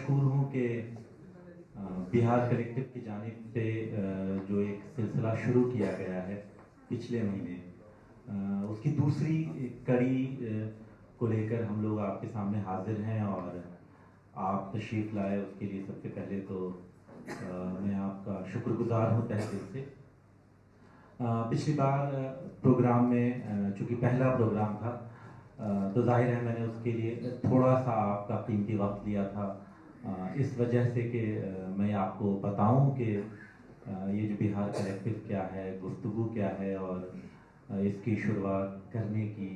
मशहूर हूँ कि बिहार कलेक्टिव की जानिब से जो एक सिलसिला शुरू किया गया है पिछले महीने, उसकी दूसरी कड़ी को लेकर हम लोग आपके सामने हाजिर हैं और आप तशरीफ़ लाए उसके लिए सबसे पहले तो मैं आपका शुक्रगुजार हूँ तहे दिल से। पिछली बार प्रोग्राम में चूँकि पहला प्रोग्राम था तो जाहिर है मैंने उसके लिए थोड़ा सा आपका कीमती वक्त लिया था, इस वजह से कि मैं आपको बताऊं कि ये जो बिहार कलेक्टिव क्या है, गुफ्तगू क्या है और इसकी शुरुआत करने की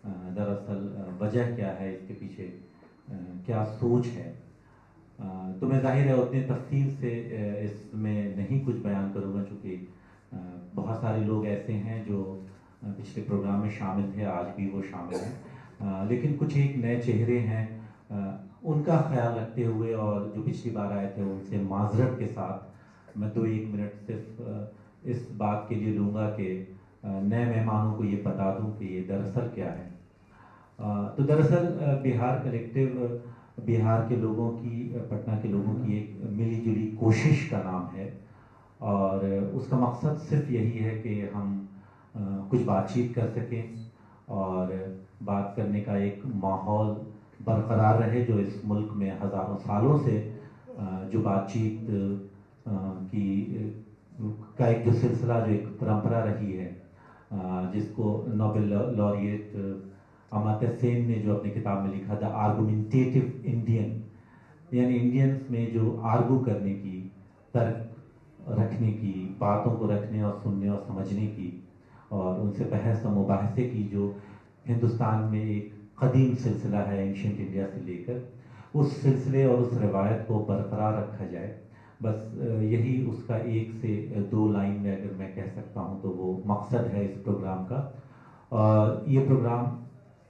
दरअसल वजह क्या है, इसके पीछे क्या सोच है। तो मैं जाहिर है उतनी तफसील से इसमें नहीं कुछ बयान करूँगा, चूँकि बहुत सारे लोग ऐसे हैं जो पिछले प्रोग्राम में शामिल थे, आज भी वो शामिल हैं, लेकिन कुछ एक नए चेहरे हैं, उनका ख्याल रखते हुए और जो पिछली बार आए थे उनसे माजरत के साथ मैं 2-1 मिनट सिर्फ इस बात के लिए लूँगा कि नए मेहमानों को ये बता दूँ कि ये दरअसल क्या है। तो दरअसल बिहार कलेक्टिव बिहार के लोगों की, पटना के लोगों की एक मिली जुली कोशिश का नाम है और उसका मकसद सिर्फ यही है कि हम कुछ बातचीत कर सकें और बात करने का एक माहौल बरकरार रहे जो इस मुल्क में हज़ारों सालों से जो बातचीत की का एक जो सिलसिला, जो एक परंपरा रही है, जिसको नोबेल लॉरिएट अमर्त्य सेन ने जो अपनी किताब में लिखा द आर्गुमेंटेटिव इंडियन, यानी इंडियंस में जो आर्गू करने की, तर्क रखने की, बातों को रखने और सुनने और समझने की और उनसे बहस और मुबाहसे की जो हिंदुस्तान में एक कदीम सिलसिला है एंशिएंट इंडिया से लेकर, उस सिलसिले और उस रवायत को बरकरार रखा जाए। बस यही उसका एक से दो लाइन में अगर मैं कह सकता हूँ तो वो मकसद है इस प्रोग्राम का। और ये प्रोग्राम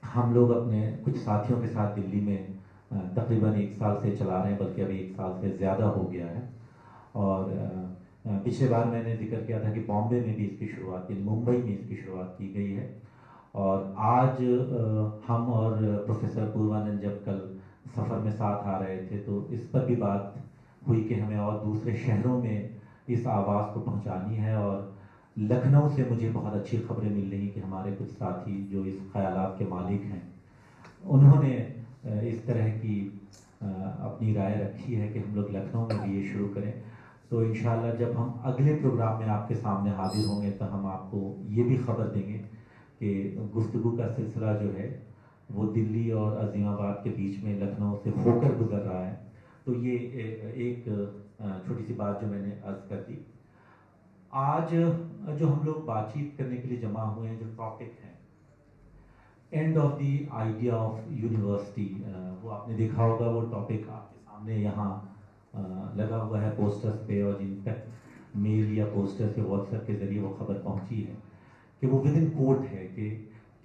हम लोग अपने कुछ साथियों के साथ दिल्ली में तकरीबन 1 साल से चला रहे हैं, बल्कि अभी 1 साल से ज़्यादा हो गया है। और पिछले बार मैंने जिक्र किया था कि बॉम्बे में भी इसकी शुरुआत की, मुंबई में इसकी शुरुआत की गई है। और आज हम और प्रोफेसर पूर्वानंद जब कल सफ़र में साथ आ रहे थे तो इस पर भी बात हुई कि हमें और दूसरे शहरों में इस आवाज़ को पहुंचानी है। और लखनऊ से मुझे बहुत अच्छी खबरें मिल रही कि हमारे कुछ साथी जो इस ख्यालात के मालिक हैं, उन्होंने इस तरह की अपनी राय रखी है कि हम लोग लखनऊ में भी ये शुरू करें। तो इंशाल्लाह जब हम अगले प्रोग्राम में आपके सामने हाजिर होंगे तो हम आपको ये भी खबर देंगे कि गुफ्तगू का सिलसिला जो है वो दिल्ली और अजीमाबाद के बीच में लखनऊ से होकर गुजर रहा है। तो ये एक छोटी सी बात जो मैंने अर्ज कर दी। आज जो हम लोग बातचीत करने के लिए जमा हुए हैं, जो टॉपिक है end of the idea of university, वो आपने देखा होगा, वो टॉपिक आपके सामने यहाँ लगा हुआ है पोस्टर्स पे, और जिन तक मेल या पोस्टर्स या व्हाट्सएप के ज़रिए वो खबर पहुँची है कि वो विद इन कोट है कि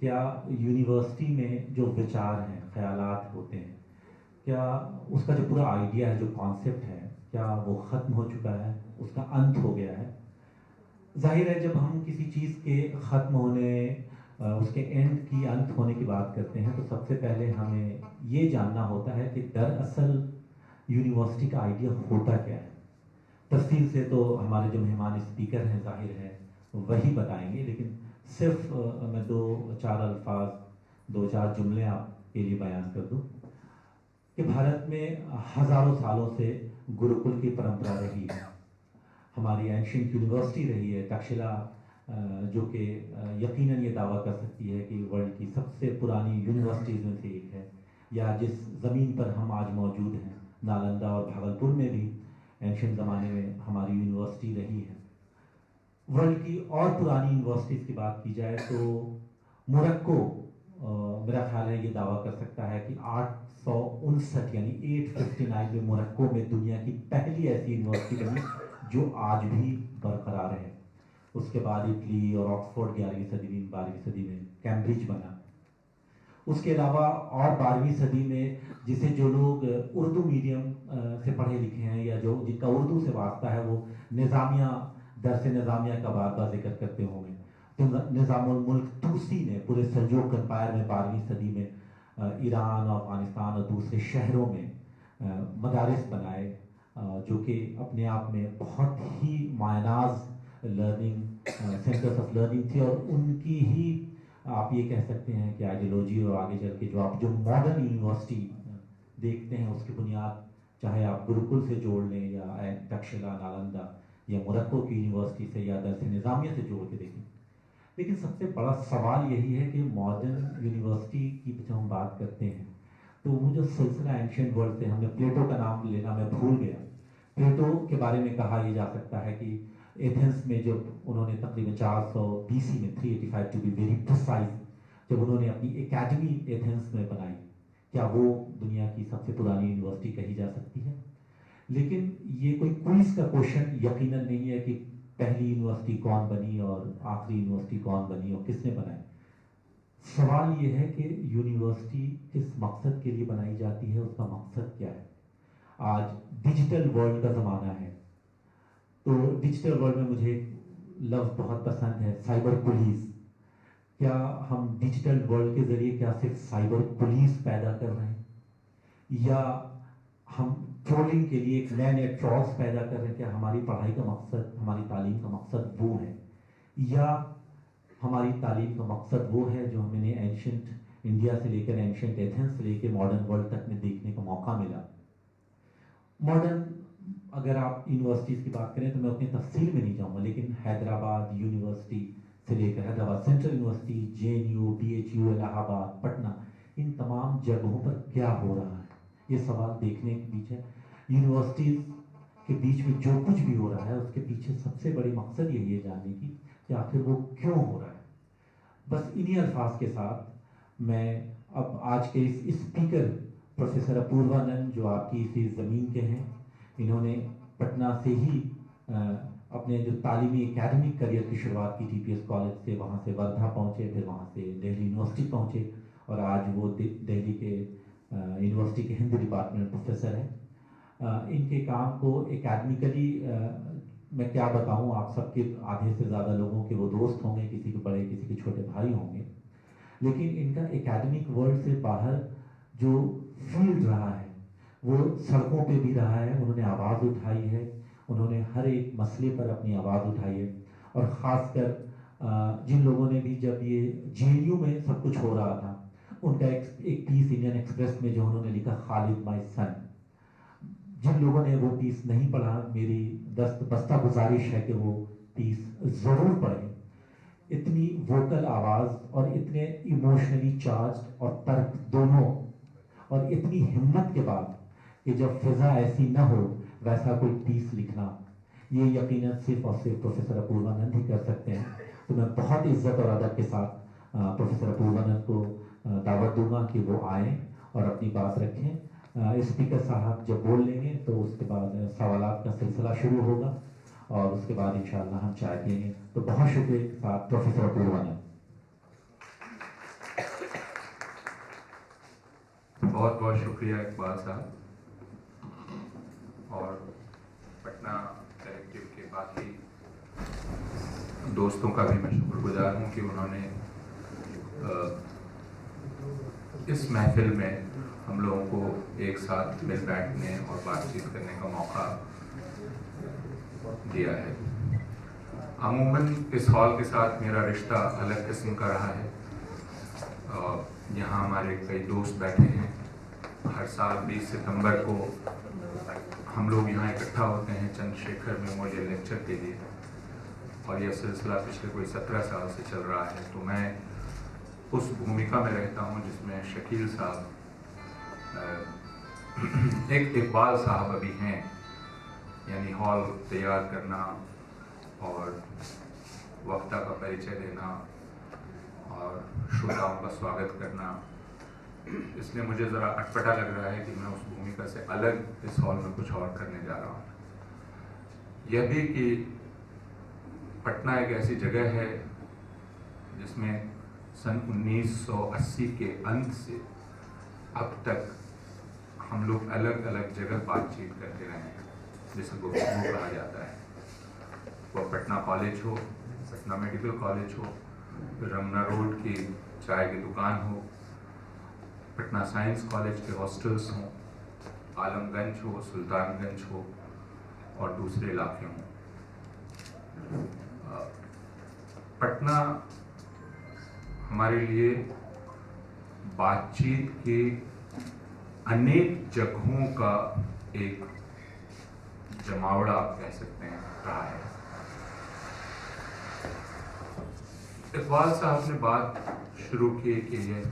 क्या यूनिवर्सिटी में जो विचार हैं, ख्यालात होते हैं, क्या उसका जो पूरा आइडिया है, जो कॉन्सेप्ट है, क्या वो ख़त्म हो चुका है, उसका अंत हो गया है। जाहिर है जब हम किसी चीज़ के ख़त्म होने, उसके एंड की, अंत होने की बात करते हैं तो सबसे पहले हमें ये जानना होता है कि दरअसल यूनिवर्सिटी का आइडिया होता क्या है। तफसील से तो हमारे जो मेहमान स्पीकर हैं जाहिर है वही बताएंगे, लेकिन सिर्फ मैं 2-4 अल्फाज, 2-4 जुमले आपके लिए बयान कर दूं कि भारत में हज़ारों सालों से गुरुकुल की परंपरा रही है। हमारी एंशिएंट यूनिवर्सिटी रही है तक्षशिला, जो कि यकीनन ये दावा कर सकती है कि वर्ल्ड की सबसे पुरानी यूनिवर्सिटीज़ में से एक है। या जिस ज़मीन पर हम आज मौजूद हैं, नालंदा और भागलपुर में भी एंशिएंट ज़माने में हमारी यूनिवर्सिटी रही है। वर्ल्ड की और पुरानी यूनिवर्सिटीज़ की बात की जाए तो मोरक्को, मेरा ख्याल है ये दावा कर सकता है कि 859 यानी 859 में मोरक्को में दुनिया की पहली ऐसी यूनिवर्सिटी बनी जो आज भी बरकरार है। उसके बाद इटली और ऑक्सफोर्ड 11वीं सदी में, 12वीं सदी में कैम्ब्रिज बना। उसके अलावा और 12वीं सदी में जिसे जो लोग उर्दू मीडियम से पढ़े लिखे हैं या जो जिनका उर्दू से वास्ता है वो निज़ामिया, दरस निज़ामिया का बार बार जिक्र करते होंगे, तो निज़ामुल मुल्क तुसी ने पूरे सल्जूक एम्पायर में 12वीं सदी में ईरान और अफगानिस्तान और दूसरे शहरों में मदारिस बनाए जो कि अपने आप में बहुत ही मायनाज लर्निंग सेंटर्स ऑफ लर्निंग थी, और उनकी ही आप ये कह सकते हैं कि आइडियोलॉजी, और आगे चल के जो मॉडर्न यूनिवर्सिटी देखते हैं उसकी बुनियाद चाहे आप गुरुकुल से जोड़ लें या तक्षशिला, नालंदा या मोरक्को की यूनिवर्सिटी से या दरस निज़ामिया से जोड़ के देखें। लेकिन सबसे बड़ा सवाल यही है कि मॉडर्न यूनिवर्सिटी की जब हम बात करते हैं तो वो जो सिलसिला एंशियंट वर्ल्ड से, हमने प्लेटो का नाम लेना मैं भूल गया। प्लेटो के बारे में कहा यह जा सकता है कि एथेंस में जब उन्होंने तकरीबन 400 BC में, 385 टू बी वेरी प्रिसाइज, जब उन्होंने अपनी एकेडमी एथेंस में बनाई, क्या वो दुनिया की सबसे पुरानी यूनिवर्सिटी कही जा सकती है? लेकिन ये कोई क्विज का क्वेश्चन यकीनन नहीं है कि पहली यूनिवर्सिटी कौन बनी और आखिरी यूनिवर्सिटी कौन बनी और किसने बनाई। सवाल ये है कि यूनिवर्सिटी किस मकसद के लिए बनाई जाती है, उसका मकसद क्या है। आज डिजिटल वर्ल्ड का ज़माना है, तो डिजिटल वर्ल्ड में मुझे लफ्ज़ बहुत पसंद है, साइबर पुलिस। क्या हम डिजिटल वर्ल्ड के ज़रिए क्या सिर्फ साइबर पुलिस पैदा कर रहे हैं, या हम ट्रोलिंग के लिए एक नए नए ट्रॉल्स पैदा कर रहे हैं? क्या हमारी पढ़ाई का मकसद, हमारी तालीम का मकसद वो है, या हमारी तालीम का मकसद वो है जो हमने एंशियंट इंडिया से लेकर एंशियंट एथेंस से लेकर मॉडर्न वर्ल्ड तक में देखने का मौका मिला? मॉडर्न, अगर आप यूनिवर्सिटीज़ की बात करें तो मैं उतनी तफसील में नहीं जाऊँगा, लेकिन हैदराबाद यूनिवर्सिटी से लेकर Hyderabad central university, JNU, BHU, Allahabad, Patna, इन तमाम जगहों पर क्या हो रहा है, ये सवाल देखने के पीछे, यूनिवर्सिटीज़ के बीच में जो कुछ भी हो रहा है उसके पीछे सबसे बड़ी मकसद यही है जानने की कि आखिर वो क्यों हो रहा है। बस इन्हीं अल्फाज के साथ मैं अब आज के इस स्पीकर प्रोफेसर अपूर्वानंद, जो आपकी इसी ज़मीन के हैं, इन्होंने पटना से ही अपने जो तालीमी एकेडमिक करियर की शुरुआत की TPS कॉलेज से, वहाँ से वर्धा पहुँचे, फिर वहाँ से दिल्ली यूनिवर्सिटी पहुँचे, और आज वो दिल्ली के यूनिवर्सिटी के हिंदी डिपार्टमेंट प्रोफेसर हैं। इनके काम को एकेडमिकली मैं क्या बताऊं, आप सबके आधे से ज़्यादा लोगों के वो दोस्त होंगे, किसी के बड़े किसी के छोटे भाई होंगे, लेकिन इनका एकेडमिक वर्ल्ड से बाहर जो फील्ड रहा है वो सड़कों पे भी रहा है। उन्होंने आवाज़ उठाई है, उन्होंने हर एक मसले पर अपनी आवाज़ उठाई है, और ख़ासकर जिन लोगों ने भी, जब ये JNU में सब कुछ हो रहा था, उनका एक पीस इंडियन एक्सप्रेस में जो उन्होंने लिखा, खालिद माई सन, जिन लोगों ने वो पीस नहीं पढ़ा, मेरी दस्ता गुजारिश है कि वो पीस ज़रूर पढ़ें। इतनी वोकल आवाज़ और इतने इमोशनली चार्ज और तर्क दोनों, और इतनी हिम्मत के बाद कि जब फिज़ा ऐसी न हो वैसा कोई पीस लिखना, ये यकीनन सिर्फ और सिर्फ प्रोफेसर अपूर्वानंद ही कर सकते हैं। तो मैं बहुत इज्जत और अदब के साथ प्रोफेसर अपूर्वानंद को दावत दूंगा कि वो आएँ और अपनी बात रखें। स्पीकर साहब जब बोल लेंगे तो उसके बाद सवालात का सिलसिला शुरू होगा, और उसके बाद इंशाअल्लाह हम चाय पिएंगे। तो बहुत शुक्रिया के साथ प्रोफेसर अपूर्वानंद। बहुत बहुत शुक्रिया इकबाल साहब, और पटना कलेक्टिव के बाकी दोस्तों का भी मैं शुक्रगुजार हूँ कि उन्होंने इस महफिल में हम लोगों को एक साथ मिल बैठने और बातचीत करने का मौका दिया है। अमूमन इस हॉल के साथ मेरा रिश्ता अलग किस्म का रहा है। यहाँ हमारे कई दोस्त बैठे हैं। हर साल 20 सितंबर को हम लोग यहाँ इकट्ठा होते हैं चंद्रशेखर मेमोरियल लेक्चर के लिए, और यह सिलसिला पिछले कोई 17 साल से चल रहा है। तो मैं उस भूमिका में रहता हूँ जिसमें शकील साहब, एक इकबाल साहब अभी हैं, यानी हॉल तैयार करना और वक्ता का परिचय देना और श्रोताओं का स्वागत करना, इसलिए मुझे ज़रा अटपटा लग रहा है कि मैं उस भूमिका से अलग इस हॉल में कुछ और करने जा रहा हूँ। यह भी कि पटना एक ऐसी जगह है जिसमें सन 1980 के अंत से अब तक हम लोग अलग अलग जगह बातचीत करते रहे हैं, जिसे गुफ्तगू कहा जाता है। वह पटना कॉलेज हो, पटना मेडिकल कॉलेज हो, रमना रोड की चाय की दुकान हो, पटना साइंस कॉलेज के हॉस्टल्स हों, आलमगंज हो, सुल्तानगंज हो और दूसरे इलाके हों, पटना हमारे लिए बातचीत के अनेक जगहों का एक जमावड़ा आप कह सकते हैं रहा है। इकबाल साहब ने बात शुरू की कि ये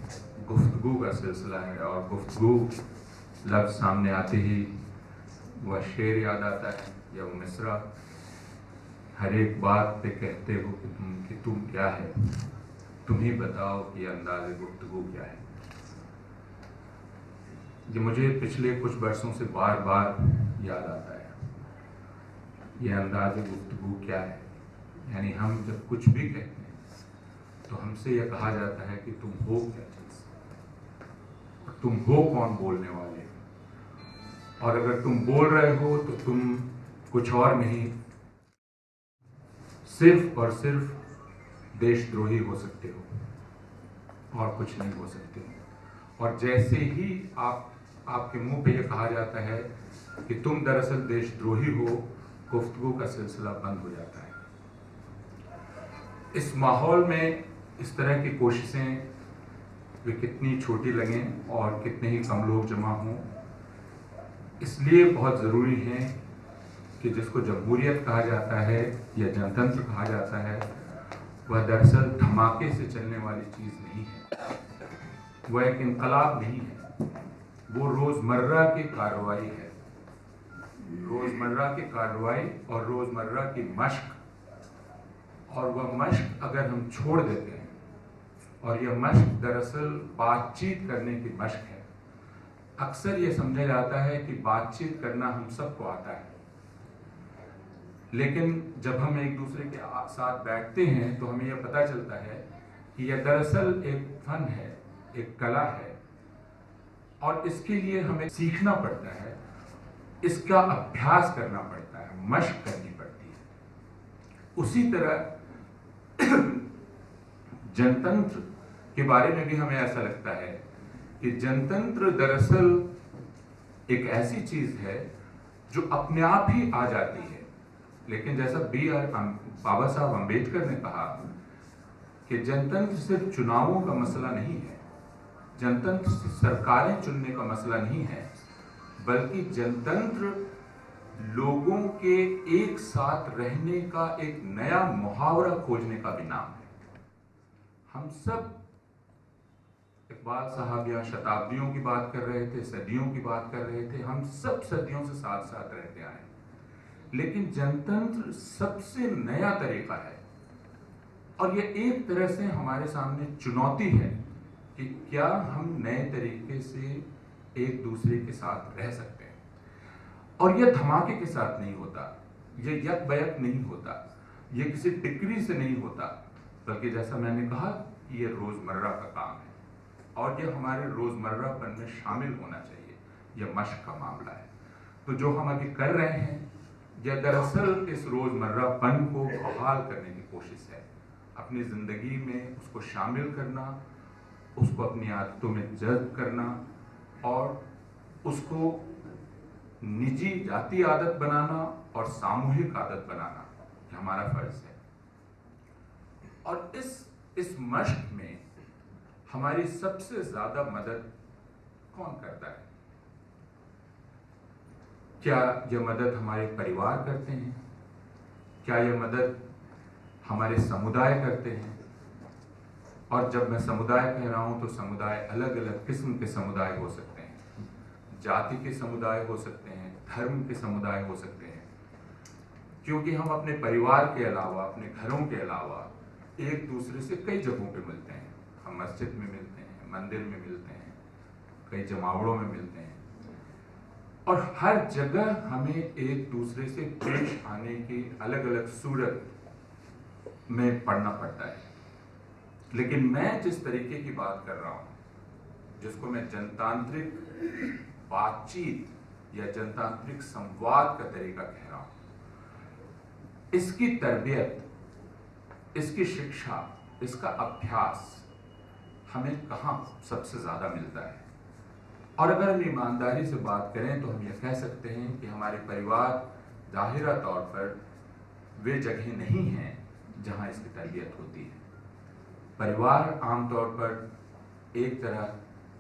गुफ्तगू का सिलसिला है, और गुफ्तगू लफ्ज़ सामने आते ही वह शेर याद आता है या वो मिसरा, हर एक बात पे कहते हो कि तुम क्या है, तुम ही बताओ कि अंदाज़े गुफ्तगू क्या है। ये मुझे पिछले कुछ वर्षों से बार बार याद आता है, ये अंदाज़े गुफ्तगू क्या है। यानी हम जब कुछ भी कहते हैं तो हमसे यह कहा जाता है कि तुम हो क्या चीज़, और तुम हो कौन बोलने वाले, और अगर तुम बोल रहे हो तो तुम कुछ और नहीं, सिर्फ और सिर्फ देशद्रोही हो सकते हो और कुछ नहीं हो सकते हो। और जैसे ही आपके मुंह पे यह कहा जाता है कि तुम दरअसल देशद्रोही हो, गुफ्तगू का सिलसिला बंद हो जाता है। इस माहौल में इस तरह की कोशिशें वे कितनी छोटी लगें और कितने ही कम लोग जमा हों, इसलिए बहुत ज़रूरी है कि जिसको जमहूरियत कहा जाता है या जनतंत्र कहा जाता है, वह दरअसल धमाके से चलने वाली चीज़ नहीं है, वह एक इनकलाब नहीं है, वो रोज़मर्रा की कार्रवाई है, रोज़मर्रा की कार्रवाई और रोज़मर्रा की मश्क। और वह मश्क अगर हम छोड़ देते हैं, और यह मश्क दरअसल बातचीत करने की मश्क है। अक्सर यह समझा जाता है कि बातचीत करना हम सबको आता है, लेकिन जब हम एक दूसरे के साथ बैठते हैं तो हमें यह पता चलता है कि यह दरअसल एक फन है, एक कला है, और इसके लिए हमें सीखना पड़ता है, इसका अभ्यास करना पड़ता है, मश्क करनी पड़ती है। उसी तरह जनतंत्र के बारे में भी हमें ऐसा लगता है कि जनतंत्र दरअसल एक ऐसी चीज है जो अपने आप ही आ जाती है। लेकिन जैसा बाबा साहब अम्बेडकर ने कहा कि जनतंत्र सिर्फ चुनावों का मसला नहीं है, जनतंत्र सरकारें चुनने का मसला नहीं है, बल्कि जनतंत्र लोगों के एक साथ रहने का एक नया मुहावरा खोजने का भी नाम है। हम सब इकबाल साहब या शताब्दियों की बात कर रहे थे, सदियों की बात कर रहे थे, हम सब सदियों से साथ साथ रहते आए, लेकिन जनतंत्र सबसे नया तरीका है, और यह एक तरह से हमारे सामने चुनौती है कि क्या हम नए तरीके से एक दूसरे के साथ रह सकते हैं। और यह धमाके के साथ नहीं होता, यह यक बयक नहीं होता, यह किसी टिकरी से नहीं होता, बल्कि जैसा मैंने कहा यह रोजमर्रा का काम है, और यह हमारे रोजमर्रापन में शामिल होना चाहिए। यह मश्क का मामला है। तो जो हम अभी कर रहे हैं यह दरअसल इस रोजमर्रापन को बहाल करने की कोशिश है, अपनी जिंदगी में उसको शामिल करना, उसको अपनी आदतों में जज्ब करना, और उसको निजी जाती आदत बनाना और सामूहिक आदत बनाना, यह हमारा फर्ज है। और इस मश्क में हमारी सबसे ज्यादा मदद कौन करता है? क्या यह मदद हमारे परिवार करते हैं? क्या यह मदद हमारे समुदाय करते हैं? और जब मैं समुदाय कह रहा हूं तो समुदाय अलग अलग किस्म के समुदाय हो सकते हैं, जाति के समुदाय हो सकते हैं, धर्म के समुदाय हो सकते हैं, क्योंकि हम अपने परिवार के अलावा, अपने घरों के अलावा एक दूसरे से कई जगहों पे मिलते हैं। हम मस्जिद में मिलते हैं, मंदिर में मिलते हैं, कई जमावड़ों में मिलते हैं, और हर जगह हमें एक दूसरे से पेश आने की अलग अलग सूरत में पढ़ना पड़ता है। लेकिन मैं जिस तरीके की बात कर रहा हूं, जिसको मैं जनतांत्रिक बातचीत या जनतांत्रिक संवाद का तरीका कह रहा हूं, इसकी तरबियत, इसकी शिक्षा, इसका अभ्यास हमें कहां सबसे ज्यादा मिलता है? और अगर हम ईमानदारी से बात करें तो हम यह कह सकते हैं कि हमारे परिवार ज़ाहिरा तौर पर वे जगह नहीं हैं जहां इसकी तरबियत होती है। परिवार आमतौर पर एक तरह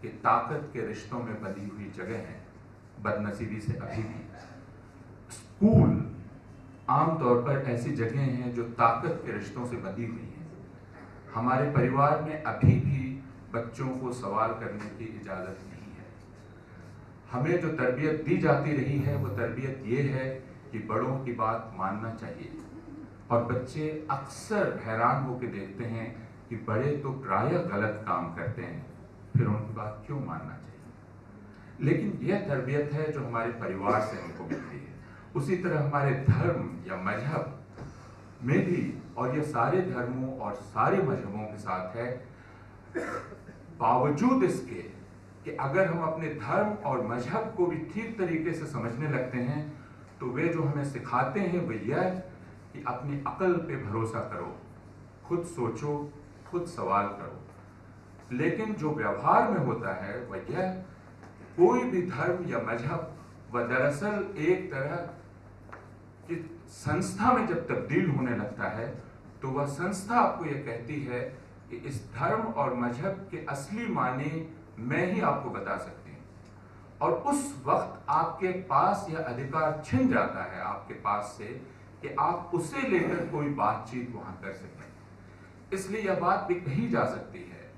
के ताकत के रिश्तों में बंधी हुई जगह है, बदनसीबी से अभी भी। स्कूल आमतौर पर ऐसी जगह हैं जो ताकत के रिश्तों से बंधी हुई हैं। हमारे परिवार में अभी भी बच्चों को सवाल करने की इजाज़त नहीं है। हमें जो तरबियत दी जाती रही है वो तरबियत ये है कि बड़ों की बात मानना चाहिए, और बच्चे अक्सर हैरान होकर देखते हैं कि बड़े तो प्रायः गलत काम करते हैं, फिर उनकी बात क्यों मानना चाहिए। लेकिन यह तरबियत है जो हमारे परिवार से हमको मिलती है। उसी तरह हमारे धर्म या मजहब में भी, और यह सारे धर्मों और सारे मजहबों के साथ है, बावजूद इसके कि अगर हम अपने धर्म और मजहब को भी ठीक तरीके से समझने लगते हैं तो वे जो हमें सिखाते हैं वो यह कि अपनी अकल पे भरोसा करो, खुद सोचो, खुद सवाल करो। लेकिन जो व्यवहार में होता है वह यह, कोई भी धर्म या मजहब वह दरअसल एक तरह की संस्था में जब तब्दील होने लगता है तो वह संस्था आपको यह कहती है कि इस धर्म और मजहब के असली माने मैं ही आपको बता सकती हूँ, और उस वक्त आपके पास यह अधिकार छिन जाता है आपके पास से कि आप उसे लेकर कोई बातचीत वहां कर सकें। इसलिए यह बात भी कही जा सकती है,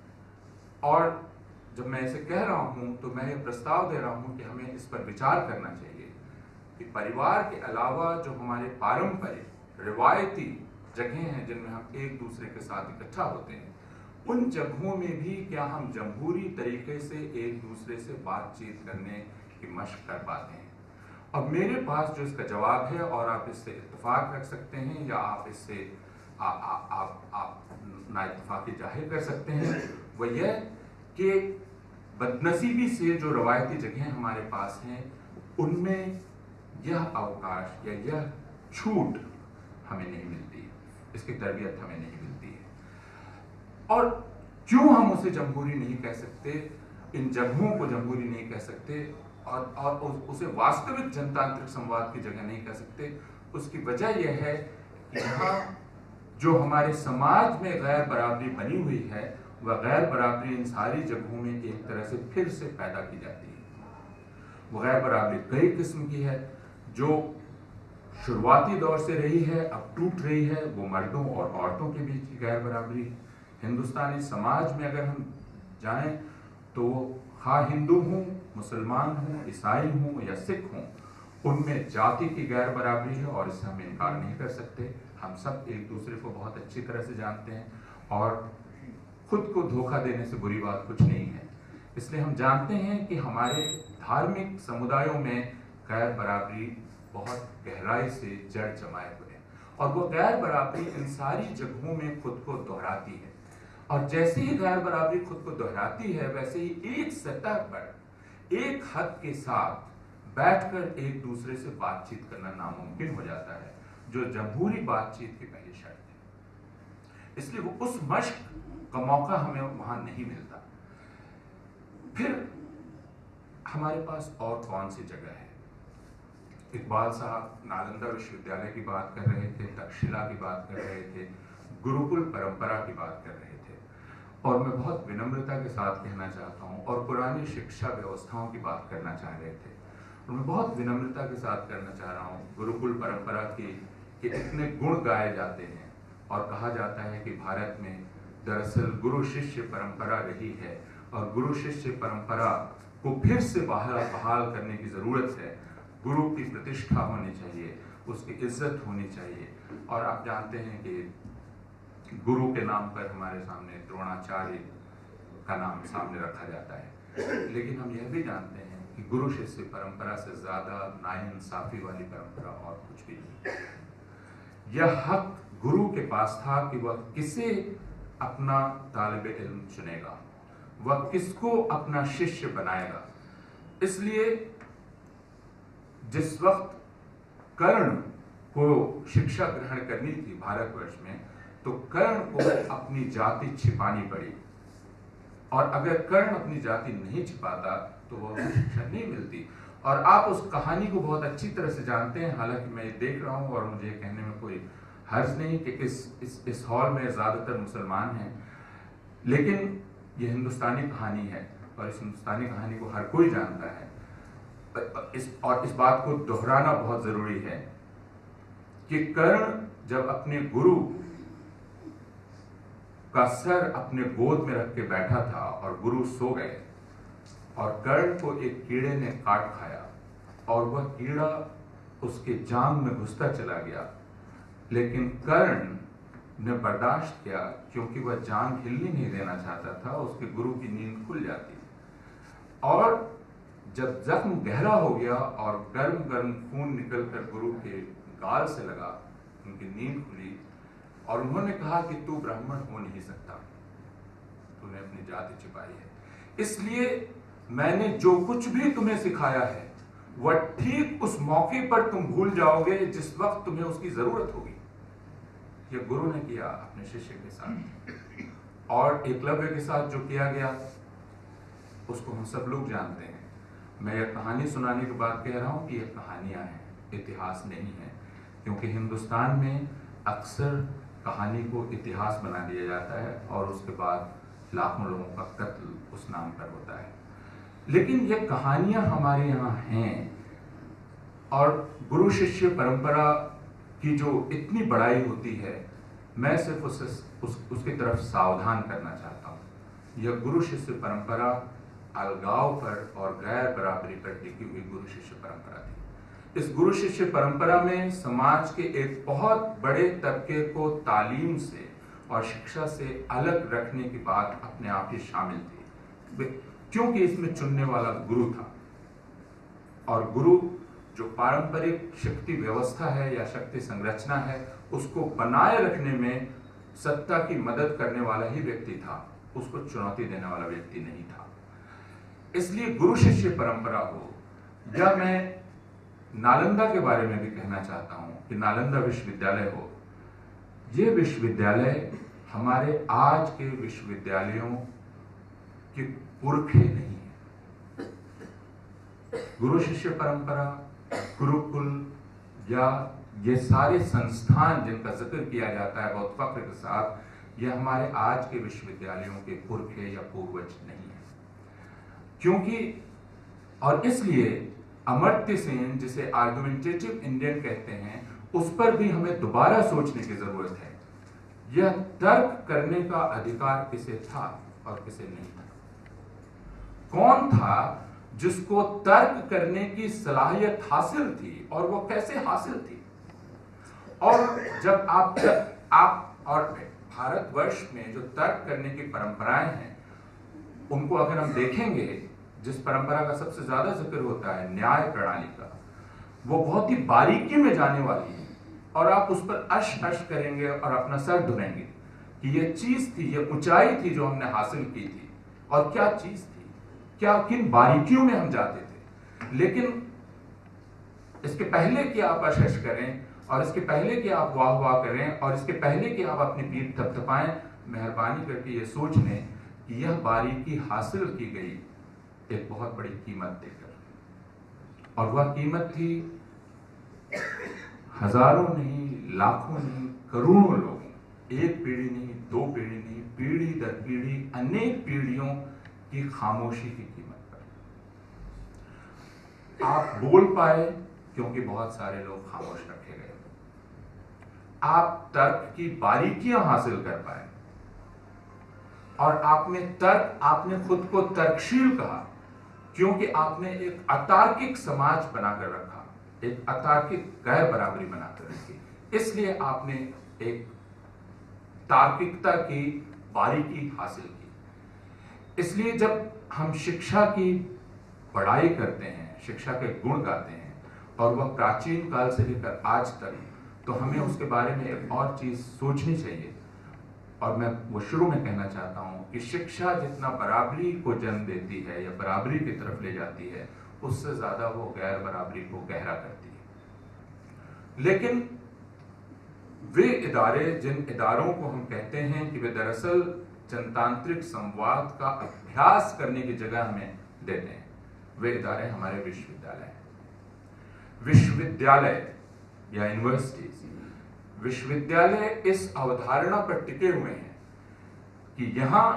और जब मैं इसे कह रहा हूं तो मैं यह प्रस्ताव दे रहा हूं कि हमें इस पर विचार करना चाहिए कि परिवार के अलावा जो हमारे पारंपरिक रिवायती जगहें हैं जिनमें हम एक दूसरे के साथ इकट्ठा होते हैं, उन जगहों में भी क्या हम जमहूरी तरीके से एक दूसरे से बातचीत करने की मशक कर पाते हैं। अब मेरे पास जो इसका जवाब है, और आप इससे इत्तेफाक रख सकते हैं या आप इससे आप नाइत्तेफाकी जाहिर कर सकते हैं, वह यह कि बदनसीबी से जो रवायती जगहें हमारे पास हैं उनमें यह अवकाश या यह छूट हमें नहीं मिलती, इसकी तरबियत हमें नहीं मिलती है। और क्यों हम उसे जमहूरी नहीं कह सकते, इन जगहों को जमहूरी नहीं कह सकते और उसे वास्तविक जनतांत्रिक संवाद की जगह नहीं कह सकते, उसकी वजह यह है कि यहाँ जो हमारे समाज में गैर बराबरी बनी हुई है वह गैर बराबरी इन सारी जगहों में एक तरह से फिर से पैदा की जाती है। वो गैर बराबरी कई किस्म की है, जो शुरुआती दौर से रही है, अब टूट रही है, वो मर्दों और औरतों के बीच की गैर बराबरी। हिंदुस्तानी समाज में अगर हम जाएं तो हाँ हिंदू हों, मुसलमान हों, ईसाई हों या सिख हों, उनमें जाति की गैर बराबरी है और इससे हम इनकार नहीं कर सकते। हम सब एक दूसरे को बहुत अच्छी तरह से जानते हैं और खुद को धोखा देने से बुरी बात कुछ नहीं है। इसलिए हम जानते हैं कि हमारे धार्मिक समुदायों में गैर बराबरी बहुत गहराई से जड़ जमाए हुए है, और वो गैर बराबरी इन सारी जगहों में खुद को दोहराती है। और जैसे ही गैर बराबरी खुद को दोहराती है वैसे ही एक सतह पर एक हद के साथ बैठकर एक दूसरे से बातचीत करना नामुमकिन हो जाता है, जो जमहूरी बातचीत की पहली शर्त है। इसलिए वो उस मश्क का मौका हमें वहां नहीं मिलता। फिर हमारे पास और कौन सी जगह है? इकबाल साहब नालंदा विश्वविद्यालय की बात कर रहे थे, तक्षशिला की बात कर रहे थे, गुरुकुल परंपरा की बात कर रहे थे, और मैं बहुत विनम्रता के साथ कहना चाहता हूँ, और पुरानी शिक्षा व्यवस्थाओं की बात करना चाह रहे थे, और मैं बहुत विनम्रता के साथ करना चाह रहा हूँ गुरुकुल परंपरा की कि इतने गुण गाए जाते हैं और कहा जाता है कि भारत में दरअसल गुरु शिष्य परंपरा रही है और गुरु शिष्य परंपरा को फिर से बहाल करने की ज़रूरत है। गुरु की प्रतिष्ठा होनी चाहिए, उसकी इज्जत होनी चाहिए, और आप जानते हैं कि गुरु के नाम पर हमारे सामने द्रोणाचार्य का नाम सामने रखा जाता है, लेकिन हम यह भी जानते हैं कि गुरु शिष्य परंपरा से ज़्यादा नाइंसाफी वाली परंपरा और कुछ भी नहीं। यह हक गुरु के पास था कि वह किसे अपना तालिबे इल्म चुनेगा, वह किसको अपना शिष्य बनाएगा। इसलिए जिस वक्त कर्ण को शिक्षा ग्रहण करनी थी भारतवर्ष में, तो कर्ण को अपनी जाति छिपानी पड़ी। और अगर कर्ण अपनी जाति नहीं छिपाता तो वह उसे शिक्षा नहीं मिलती। और आप उस कहानी को बहुत अच्छी तरह से जानते हैं, हालांकि मैं ये देख रहा हूँ और मुझे कहने में कोई हर्ज नहीं कि इस हॉल में ज़्यादातर मुसलमान हैं, लेकिन ये हिंदुस्तानी कहानी है और इस हिंदुस्तानी कहानी को हर कोई जानता है। इस बात को दोहराना बहुत ज़रूरी है कि कर्ण जब अपने गुरु का सर अपने गोद में रख के बैठा था और गुरु सो गए और कर्ण को एक कीड़े ने काट खाया और वह कीड़ा उसके जांघ में घुसता चला गया, लेकिन कर्ण ने बर्दाश्त किया क्योंकि वह जांघ हिलने नहीं देना चाहता था, उसके गुरु की नींद खुल जाती। और जब जख्म गहरा हो गया और गर्म गर्म खून निकलकर गुरु के गाल से लगा, उनकी नींद खुली और उन्होंने कहा कि तू ब्राह्मण हो नहीं सकता, तूने अपनी जाति छिपाई है, इसलिए मैंने जो कुछ भी तुम्हें सिखाया है वह ठीक उस मौके पर तुम भूल जाओगे जिस वक्त तुम्हें उसकी जरूरत होगी। यह गुरु ने किया अपने शिष्य के साथ, और एकलव्य के साथ जो किया गया उसको हम सब लोग जानते हैं। मैं यह कहानी सुनाने के बाद कह रहा हूं कि यह कहानियां हैं, इतिहास नहीं है, क्योंकि हिंदुस्तान में अक्सर कहानी को इतिहास बना दिया जाता है और उसके बाद लाखों लोगों का कत्ल उस नाम पर होता है। लेकिन ये कहानियां हमारे यहाँ हैं, और गुरु शिष्य परंपरा की जो इतनी बड़ाई होती है, मैं सिर्फ उसकी तरफ सावधान करना चाहता हूँ। यह गुरु शिष्य परंपरा अलगाव पर और गैर बराबरी पर टिकी हुई गुरु शिष्य परंपरा थी। इस गुरु शिष्य परंपरा में समाज के एक बहुत बड़े तबके को तालीम से और शिक्षा से अलग रखने की बात अपने आप ही शामिल थी, क्योंकि इसमें चुनने वाला गुरु था, और गुरु जो पारंपरिक शक्ति व्यवस्था है या शक्ति संरचना है उसको बनाए रखने में सत्ता की मदद करने वाला ही व्यक्ति था, उसको चुनौती देने वाला व्यक्ति नहीं था। इसलिए गुरु शिष्य परंपरा हो, या मैं नालंदा के बारे में भी कहना चाहता हूं कि नालंदा विश्वविद्यालय हो, ये विश्वविद्यालय हमारे आज के विश्वविद्यालयों के पुरखे नहीं है। गुरु शिष्य परंपरा, गुरुकुल या ये सारे संस्थान जिनका जिक्र किया जाता है बहुत फख्र के साथ, ये हमारे आज के विश्वविद्यालयों के पुरखे या पूर्वज नहीं है। क्योंकि और इसलिए अमर्त्य सेन, जिसे आर्गुमेंटेटिव इंडियन कहते हैं, उस पर भी हमें दोबारा सोचने की जरूरत है। यह तर्क करने का अधिकार किसे था और किसे नहीं था? कौन था जिसको तर्क करने की सलाहियत हासिल थी और वो कैसे हासिल थी? और जब आप और भारतवर्ष में जो तर्क करने की परंपराएं हैं, उनको अगर हम देखेंगे, जिस परंपरा का सबसे ज्यादा जिक्र होता है न्याय प्रणाली का, वो बहुत ही बारीकी में जाने वाली है, और आप उस पर अश करेंगे और अपना सर ढूंढेंगे कि ये चीज थी, ये ऊंचाई थी जो हमने हासिल की थी, और क्या चीज थी, क्या किन बारीकियों में हम जाते थे। लेकिन इसके पहले कि आप अश करें, और इसके पहले कि आप वाह वाह करें, और इसके पहले कि आप अपनी पीठ थपथपाएं, मेहरबानी करके ये सोच लें कि यह बारीकी हासिल की गई एक बहुत बड़ी कीमत देकर, और वह कीमत थी हजारों नहीं, लाखों नहीं, करोड़ों लोगों, एक पीढ़ी नहीं, दो पीढ़ी नहीं, पीढ़ी दर पीढ़ी, अनेक पीढ़ियों की खामोशी की कीमत पर आप बोल पाए क्योंकि बहुत सारे लोग खामोश रखे गए। आप तर्क की बारीकियां हासिल कर पाए, और आपने खुद को तर्कशील कहा क्योंकि आपने एक अतार्किक समाज बनाकर रखा, एक अतार्किक गैर बराबरी बनाकर रखी। इसलिए आपने एक तार्किकता की बारीकी हासिल की। इसलिए जब हम शिक्षा की पढ़ाई करते हैं, शिक्षा के गुण गाते हैं, और वह प्राचीन काल से लेकर आज तक, तो हमें उसके बारे में एक और चीज सोचनी चाहिए। और मैं वो शुरू में कहना चाहता हूं कि शिक्षा जितना बराबरी को जन्म देती है या बराबरी की तरफ ले जाती है, उससे ज्यादा वो गैर बराबरी को गहरा करती है। लेकिन वे इदारे, जिन इदारों को हम कहते हैं कि वे दरअसल जनतांत्रिक संवाद का अभ्यास करने की जगह हमें देते हैं, वे इदारे हमारे विश्वविद्यालय हैं। विश्वविद्यालय या यूनिवर्सिटीज, विश्वविद्यालय इस अवधारणा पर टिके हुए हैं कि यहां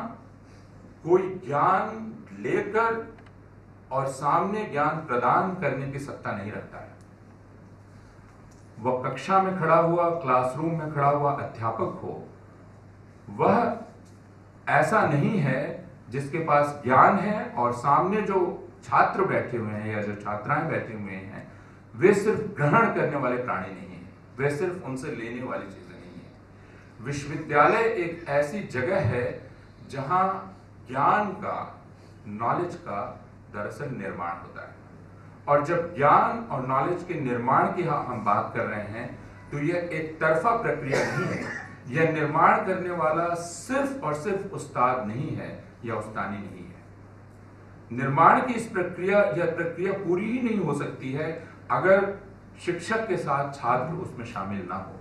कोई ज्ञान लेकर और सामने ज्ञान प्रदान करने की सत्ता नहीं रखता है। वह कक्षा में खड़ा हुआ, क्लासरूम में खड़ा हुआ अध्यापक हो, वह ऐसा नहीं है जिसके पास ज्ञान है और सामने जो छात्र बैठे हुए हैं या जो छात्राएं बैठे हुए हैं वे सिर्फ ग्रहण करने वाले प्राणी नहीं हैं, वे सिर्फ उनसे लेने वाली चीजें नहीं है। विश्वविद्यालय एक ऐसी जगह है जहां ज्ञान का, नॉलेज का दरअसल निर्माण होता है। और जब ज्ञान और नॉलेज के निर्माण की हम बात कर रहे हैं तो यह एक तरफा प्रक्रिया नहीं है। यह निर्माण करने वाला सिर्फ और सिर्फ उस्ताद नहीं है या उस्तानी नहीं है। निर्माण की इस प्रक्रिया, यह प्रक्रिया पूरी ही नहीं हो सकती है अगर शिक्षक के साथ छात्र उसमें शामिल ना हो।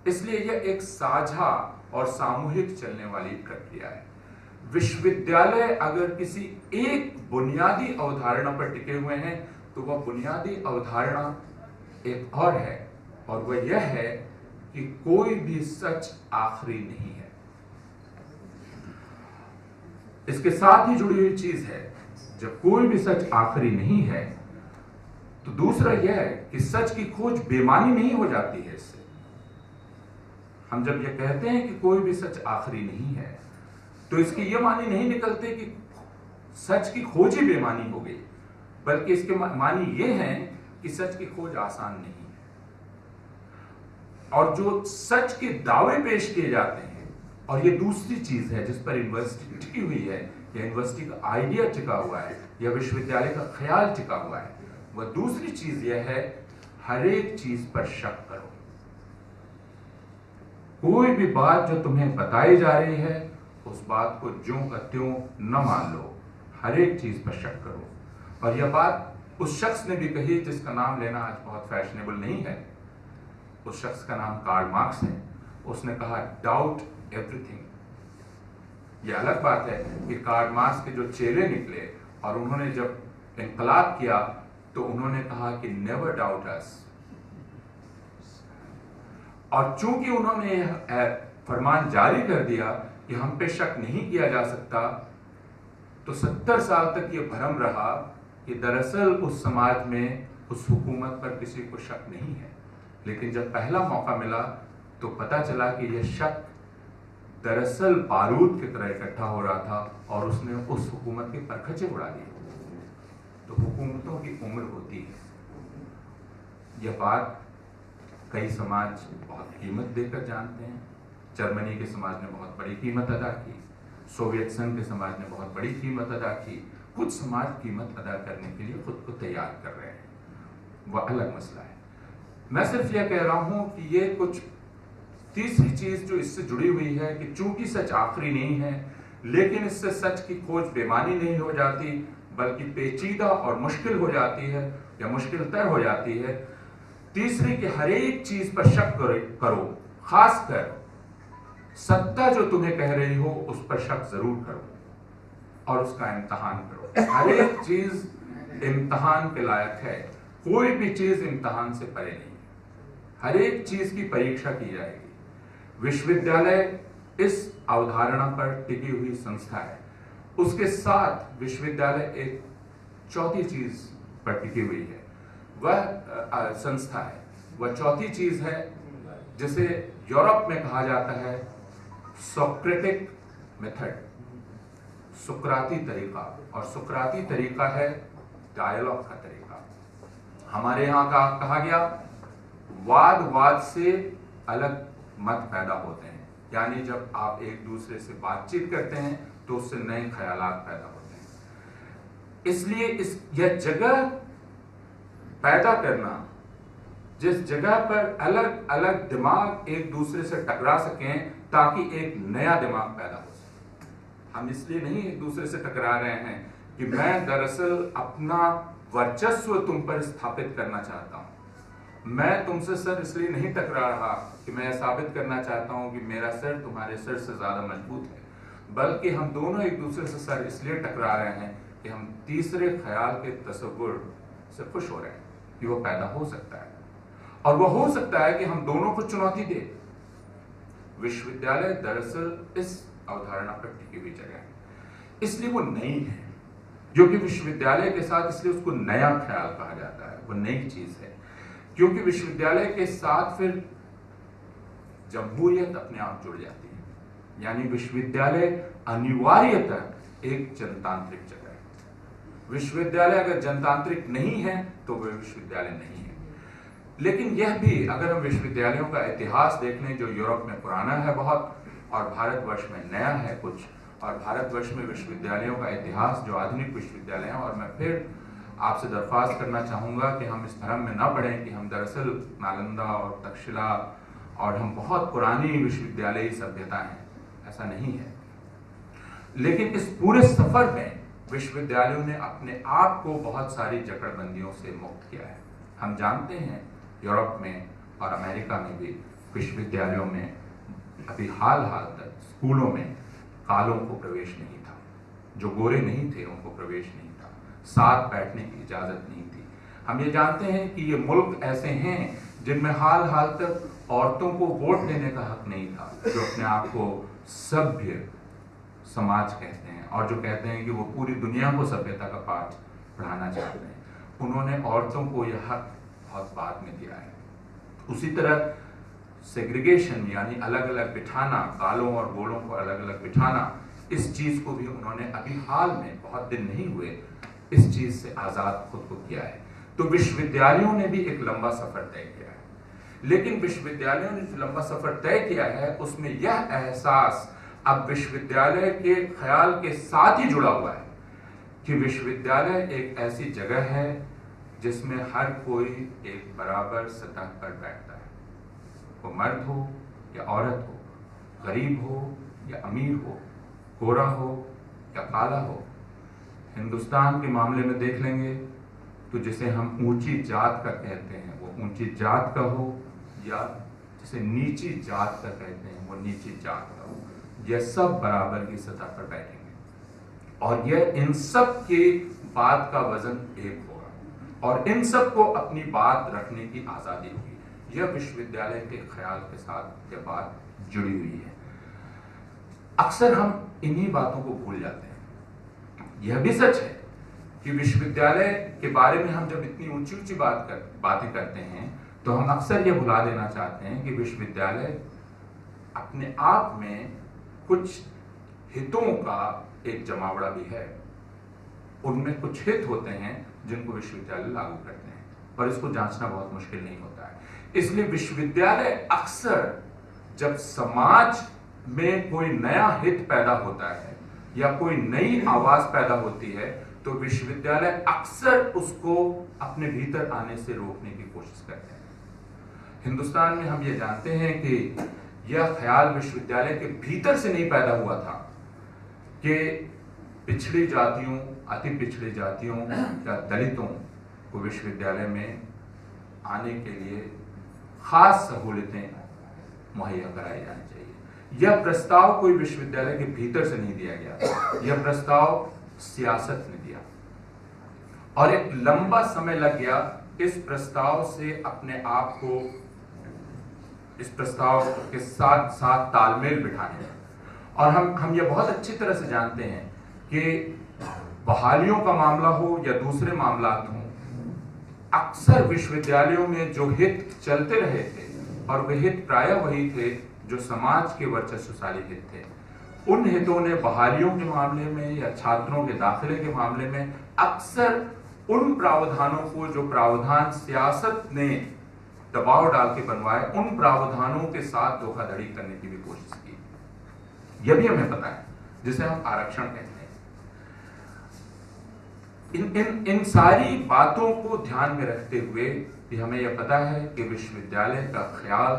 इसलिए यह एक साझा और सामूहिक चलने वाली प्रक्रिया है। विश्वविद्यालय अगर किसी एक बुनियादी अवधारणा पर टिके हुए हैं तो वह बुनियादी अवधारणा एक और है, और वह यह है कि कोई भी सच आखिरी नहीं है। इसके साथ ही जुड़ी हुई चीज है, जब कोई भी सच आखिरी नहीं है तो दूसरा यह है कि सच की खोज बेमानी नहीं हो जाती है। इससे हम जब यह कहते हैं कि कोई भी सच आखिरी नहीं है तो इसकी यह मानी नहीं निकलते कि सच की खोज ही बेमानी हो गई, बल्कि इसके मानी यह है कि सच की खोज आसान नहीं है। और जो सच के दावे पेश किए जाते हैं, और ये दूसरी चीज है जिस पर यूनिवर्सिटी टिकी हुई है, या यूनिवर्सिटी का आइडिया टिका हुआ है, या विश्वविद्यालय का ख्याल टिका हुआ है, वह दूसरी चीज यह है, हर एक चीज पर शक करो। कोई भी बात जो तुम्हें बताई जा रही है उस बात को ज्यों का त्यों न मान लो, हर एक चीज पर शक करो। और यह बात उस शख्स ने भी कही जिसका नाम लेना आज बहुत फैशनेबल नहीं है। उस शख्स का नाम कार्ल मार्क्स है। उसने कहा डाउट एवरीथिंग। यह अलग बात है कि कार्ल मार्क्स के जो चेले निकले और उन्होंने जब इनकलाब किया तो उन्होंने कहा कि नेवर डाउट अस। और चूंकि उन्होंने फरमान जारी कर दिया कि हम पे शक नहीं किया जा सकता, तो 70 साल तक ये भ्रम रहा कि दरअसल उस समाज में, उस हुकूमत पर किसी को शक नहीं है। लेकिन जब पहला मौका मिला तो पता चला कि यह शक दरअसल बारूद की तरह इकट्ठा हो रहा था और उसने उस हुकूमत के परखचे उड़ा दिए। तो हुकूमतों की उम्र होती है। यह बात कई समाज बहुत कीमत देकर जानते हैं। जर्मनी के समाज ने बहुत बड़ी कीमत अदा की, सोवियत संघ के समाज ने बहुत बड़ी कीमत अदा की। कुछ समाज कीमत अदा करने के लिए खुद को तैयार कर रहे हैं, वह अलग मसला है। मैं सिर्फ यह कह रहा हूं कि ये कुछ तीसरी चीज जो इससे जुड़ी हुई है कि चूंकि सच आखिरी नहीं है, लेकिन इससे सच की खोज बेमानी नहीं हो जाती, बल्कि पेचीदा और मुश्किल हो जाती है या मुश्किल तर हो जाती है। तीसरी कि हर एक चीज पर शक करो, खासकर सत्ता जो तुम्हें कह रही हो उस पर शक जरूर करो और उसका इम्तहान करो। हर एक चीज इम्तहान के लायक है, कोई भी चीज इम्तहान से परे नहीं। हर एक चीज की परीक्षा की जाएगी। विश्वविद्यालय इस अवधारणा पर टिकी हुई संस्था है। उसके साथ विश्वविद्यालय एक चौथी चीज पर टिकी हुई है, वह संस्था है। वह चौथी चीज है जिसे यूरोप में कहा जाता है सोक्रेटिक मेथड, सुकराती तरीका। और सुकराती तरीका है डायलॉग का तरीका। हमारे यहाँ का कहा गया वाद से अलग मत पैदा होते हैं, यानी जब आप एक दूसरे से बातचीत करते हैं तो उससे नए ख्यालात पैदा होते हैं। इसलिए यह जगह पैदा करना जिस जगह पर अलग अलग दिमाग एक दूसरे से टकरा सकें ताकि एक नया दिमाग पैदा हो सके। हम इसलिए नहीं एक दूसरे से टकरा रहे हैं कि मैं दरअसल अपना वर्चस्व तुम पर स्थापित करना चाहता हूं। मैं तुमसे सर इसलिए नहीं टकरा रहा कि मैं साबित करना चाहता हूं कि मेरा सर तुम्हारे सर से ज्यादा मजबूत है। बल्कि हम दोनों एक दूसरे से सर इसलिए टकरा रहे हैं कि हम तीसरे ख्याल के तसव्वुर से खुश हो रहे हैं कि वो पैदा हो सकता है, और वो हो सकता है कि हम दोनों को चुनौती दे। विश्वविद्यालय दरअसल इस अवधारणा पर टिकी हुई जगह है, इसलिए वो नई है, जो कि विश्वविद्यालय के साथ इसलिए उसको नया ख्याल कहा जाता है, वो नई चीज है, क्योंकि विश्वविद्यालय के साथ फिर जमहूरियत अपने आप जुड़ जाती है। यानी विश्वविद्यालय अनिवार्यतः एक जनतांत्रिक जगह है। विश्वविद्यालय अगर जनतांत्रिक नहीं है तो वह विश्वविद्यालय नहीं है। लेकिन यह भी, अगर हम विश्वविद्यालयों का इतिहास देख लें, जो यूरोप में पुराना है बहुत और भारतवर्ष में नया है कुछ, और भारतवर्ष में विश्वविद्यालयों का इतिहास जो आधुनिक विश्वविद्यालय हैं, और मैं फिर आपसे दरख्वास्त करना चाहूँगा कि हम इस भ्रम में न पड़ें कि हम दरअसल नालंदा और तक्षशिला और हम बहुत पुरानी विश्वविद्यालयी सभ्यता हैं, ऐसा नहीं है। लेकिन इस पूरे सफर में विश्वविद्यालयों ने अपने आप को बहुत सारी जकड़बंदियों से मुक्त किया है। हम जानते हैं यूरोप में और अमेरिका में भी विश्वविद्यालयों में अभी हाल तक स्कूलों में कालों को प्रवेश नहीं था, जो गोरे नहीं थे उनको प्रवेश नहीं था, साथ बैठने की इजाजत नहीं थी। हम ये जानते हैं कि ये मुल्क ऐसे हैं जिनमें हाल तक औरतों को वोट देने का हक नहीं था, जो अपने आप को सभ्य समाज कहते हैं और जो कहते हैं कि वो पूरी दुनिया को सभ्यता का पाठ पढ़ाना चाहते हैं। उन्होंने औरतों को यह हक बहुत बाद में दिया है। उसी तरह सेग्रीगेशन यानी अलग अलग बिठाना, कालों और गोरों को अलग अलग बिठाना, इस चीज को भी उन्होंने अभी हाल में, बहुत दिन नहीं हुए, इस चीज से आजाद खुद को किया है। तो विश्वविद्यालयों ने भी एक लंबा सफर तय किया है, लेकिन विश्वविद्यालयों ने जो लंबा सफर तय किया है उसमें यह एहसास अब विश्वविद्यालय के ख्याल के साथ ही जुड़ा हुआ है कि विश्वविद्यालय एक ऐसी जगह है जिसमें हर कोई एक बराबर सतह पर बैठता है, वो मर्द हो या औरत हो, गरीब हो या अमीर हो, गोरा हो या काला हो। हिंदुस्तान के मामले में देख लेंगे तो जिसे हम ऊंची जात का कहते हैं वो ऊंची जात का हो, या जिसे नीची जात का कहते हैं वो नीची जात का हो, यह सब बराबर की सतह पर बैठेंगे और यह इन सब के बात का वजन एक होगा और इन सब को अपनी बात रखने की आजादी होगी। यह विश्वविद्यालय के ख्याल के साथ यह बात जुड़ी हुई है। अक्सर हम इन्हीं बातों को भूल जाते हैं। यह भी सच है कि विश्वविद्यालय के बारे में हम जब इतनी ऊंची ऊंची बातें करते हैं तो हम अक्सर यह भुला देना चाहते हैं कि विश्वविद्यालय अपने आप में कुछ हितों का एक जमावड़ा भी है। उनमें कुछ हित होते हैं जिनको विश्वविद्यालय लागू करते हैं, पर इसको जांचना बहुत मुश्किल नहीं होता है। इसलिए विश्वविद्यालय अक्सर जब समाज में कोई नया हित पैदा होता है या कोई नई आवाज पैदा होती है तो विश्वविद्यालय अक्सर उसको अपने भीतर आने से रोकने की कोशिश करते हैं। हिंदुस्तान में हम ये जानते हैं कि यह ख्याल विश्वविद्यालय के भीतर से नहीं पैदा हुआ था कि पिछड़ी जातियों, अति पिछड़ी जातियों या दलितों को विश्वविद्यालय में आने के लिए खास सहूलतें मुहैया कराई जानी चाहिए। यह प्रस्ताव कोई विश्वविद्यालय के भीतर से नहीं दिया गया, यह प्रस्ताव सियासत ने दिया और एक लंबा समय लग गया इस प्रस्ताव से अपने आप को, इस प्रस्ताव के साथ साथ तालमेल बिठाने में। और हम ये बहुत अच्छी तरह से जानते हैं कि बहालियों का मामला हो या दूसरे मामला हो, अक्सर विश्वविद्यालयों में जो हित चलते रहे थे और वे हित प्रायः वही थे जो समाज के वर्चस्वशाली हित थे। उन हितों ने बहालियों के मामले में या छात्रों के दाखिले के मामले में अक्सर उन प्रावधानों को, जो प्रावधान सियासत ने दबाव डाल के बनवाए, उन प्रावधानों के साथ धोखाधड़ी करने की भी कोशिश की। यह भी हमें पता है, जिसे हम आरक्षण कहते हैं। इन सारी बातों को ध्यान में रखते हुए कि हमें यह पता है कि विश्वविद्यालय का ख्याल,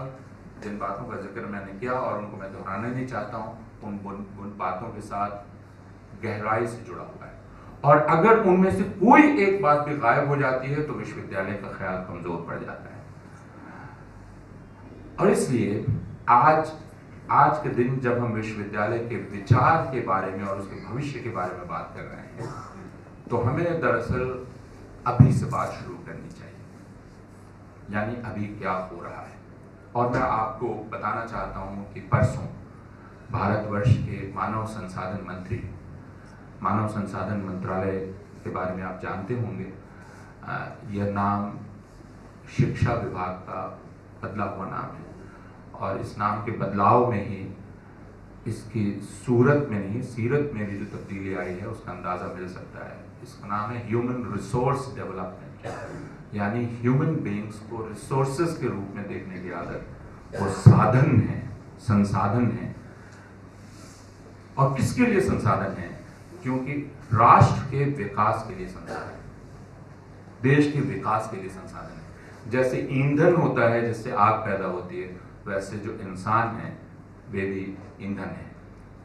जिन बातों का जिक्र मैंने किया और उनको मैं दोहराना नहीं चाहता हूं, उन बातों के साथ गहराई से जुड़ा हुआ है और अगर उनमें से कोई एक बात भी गायब हो जाती है तो विश्वविद्यालय का ख्याल कमजोर पड़ जाता है। और इसलिए आज आज के दिन जब हम विश्वविद्यालय के विचार के बारे में और उसके भविष्य के बारे में बात कर रहे हैं, तो हमें दरअसल अभी से बात शुरू करनी चाहिए, यानी अभी क्या हो रहा है। और मैं आपको बताना चाहता हूं कि परसों भारतवर्ष के मानव संसाधन मंत्रालय के बारे में आप जानते होंगे, यह नाम शिक्षा विभाग का बदला हुआ नाम है, और इस नाम के बदलाव में ही इसकी सूरत में नहीं सीरत में भी जो तब्दीली आई है उसका अंदाजा मिल सकता है। इसका नाम है ह्यूमन रिसोर्स डेवलपमेंट, यानी ह्यूमन बीइंग्स को रिसोर्सेज के रूप में देखने की आदत, वो साधन है, संसाधन है। और किसके लिए संसाधन है? क्योंकि राष्ट्र के विकास के लिए संसाधन है, देश के विकास के लिए संसाधन है। जैसे ईंधन होता है जिससे आग पैदा होती है, वैसे जो इंसान है वे भी ईंधन है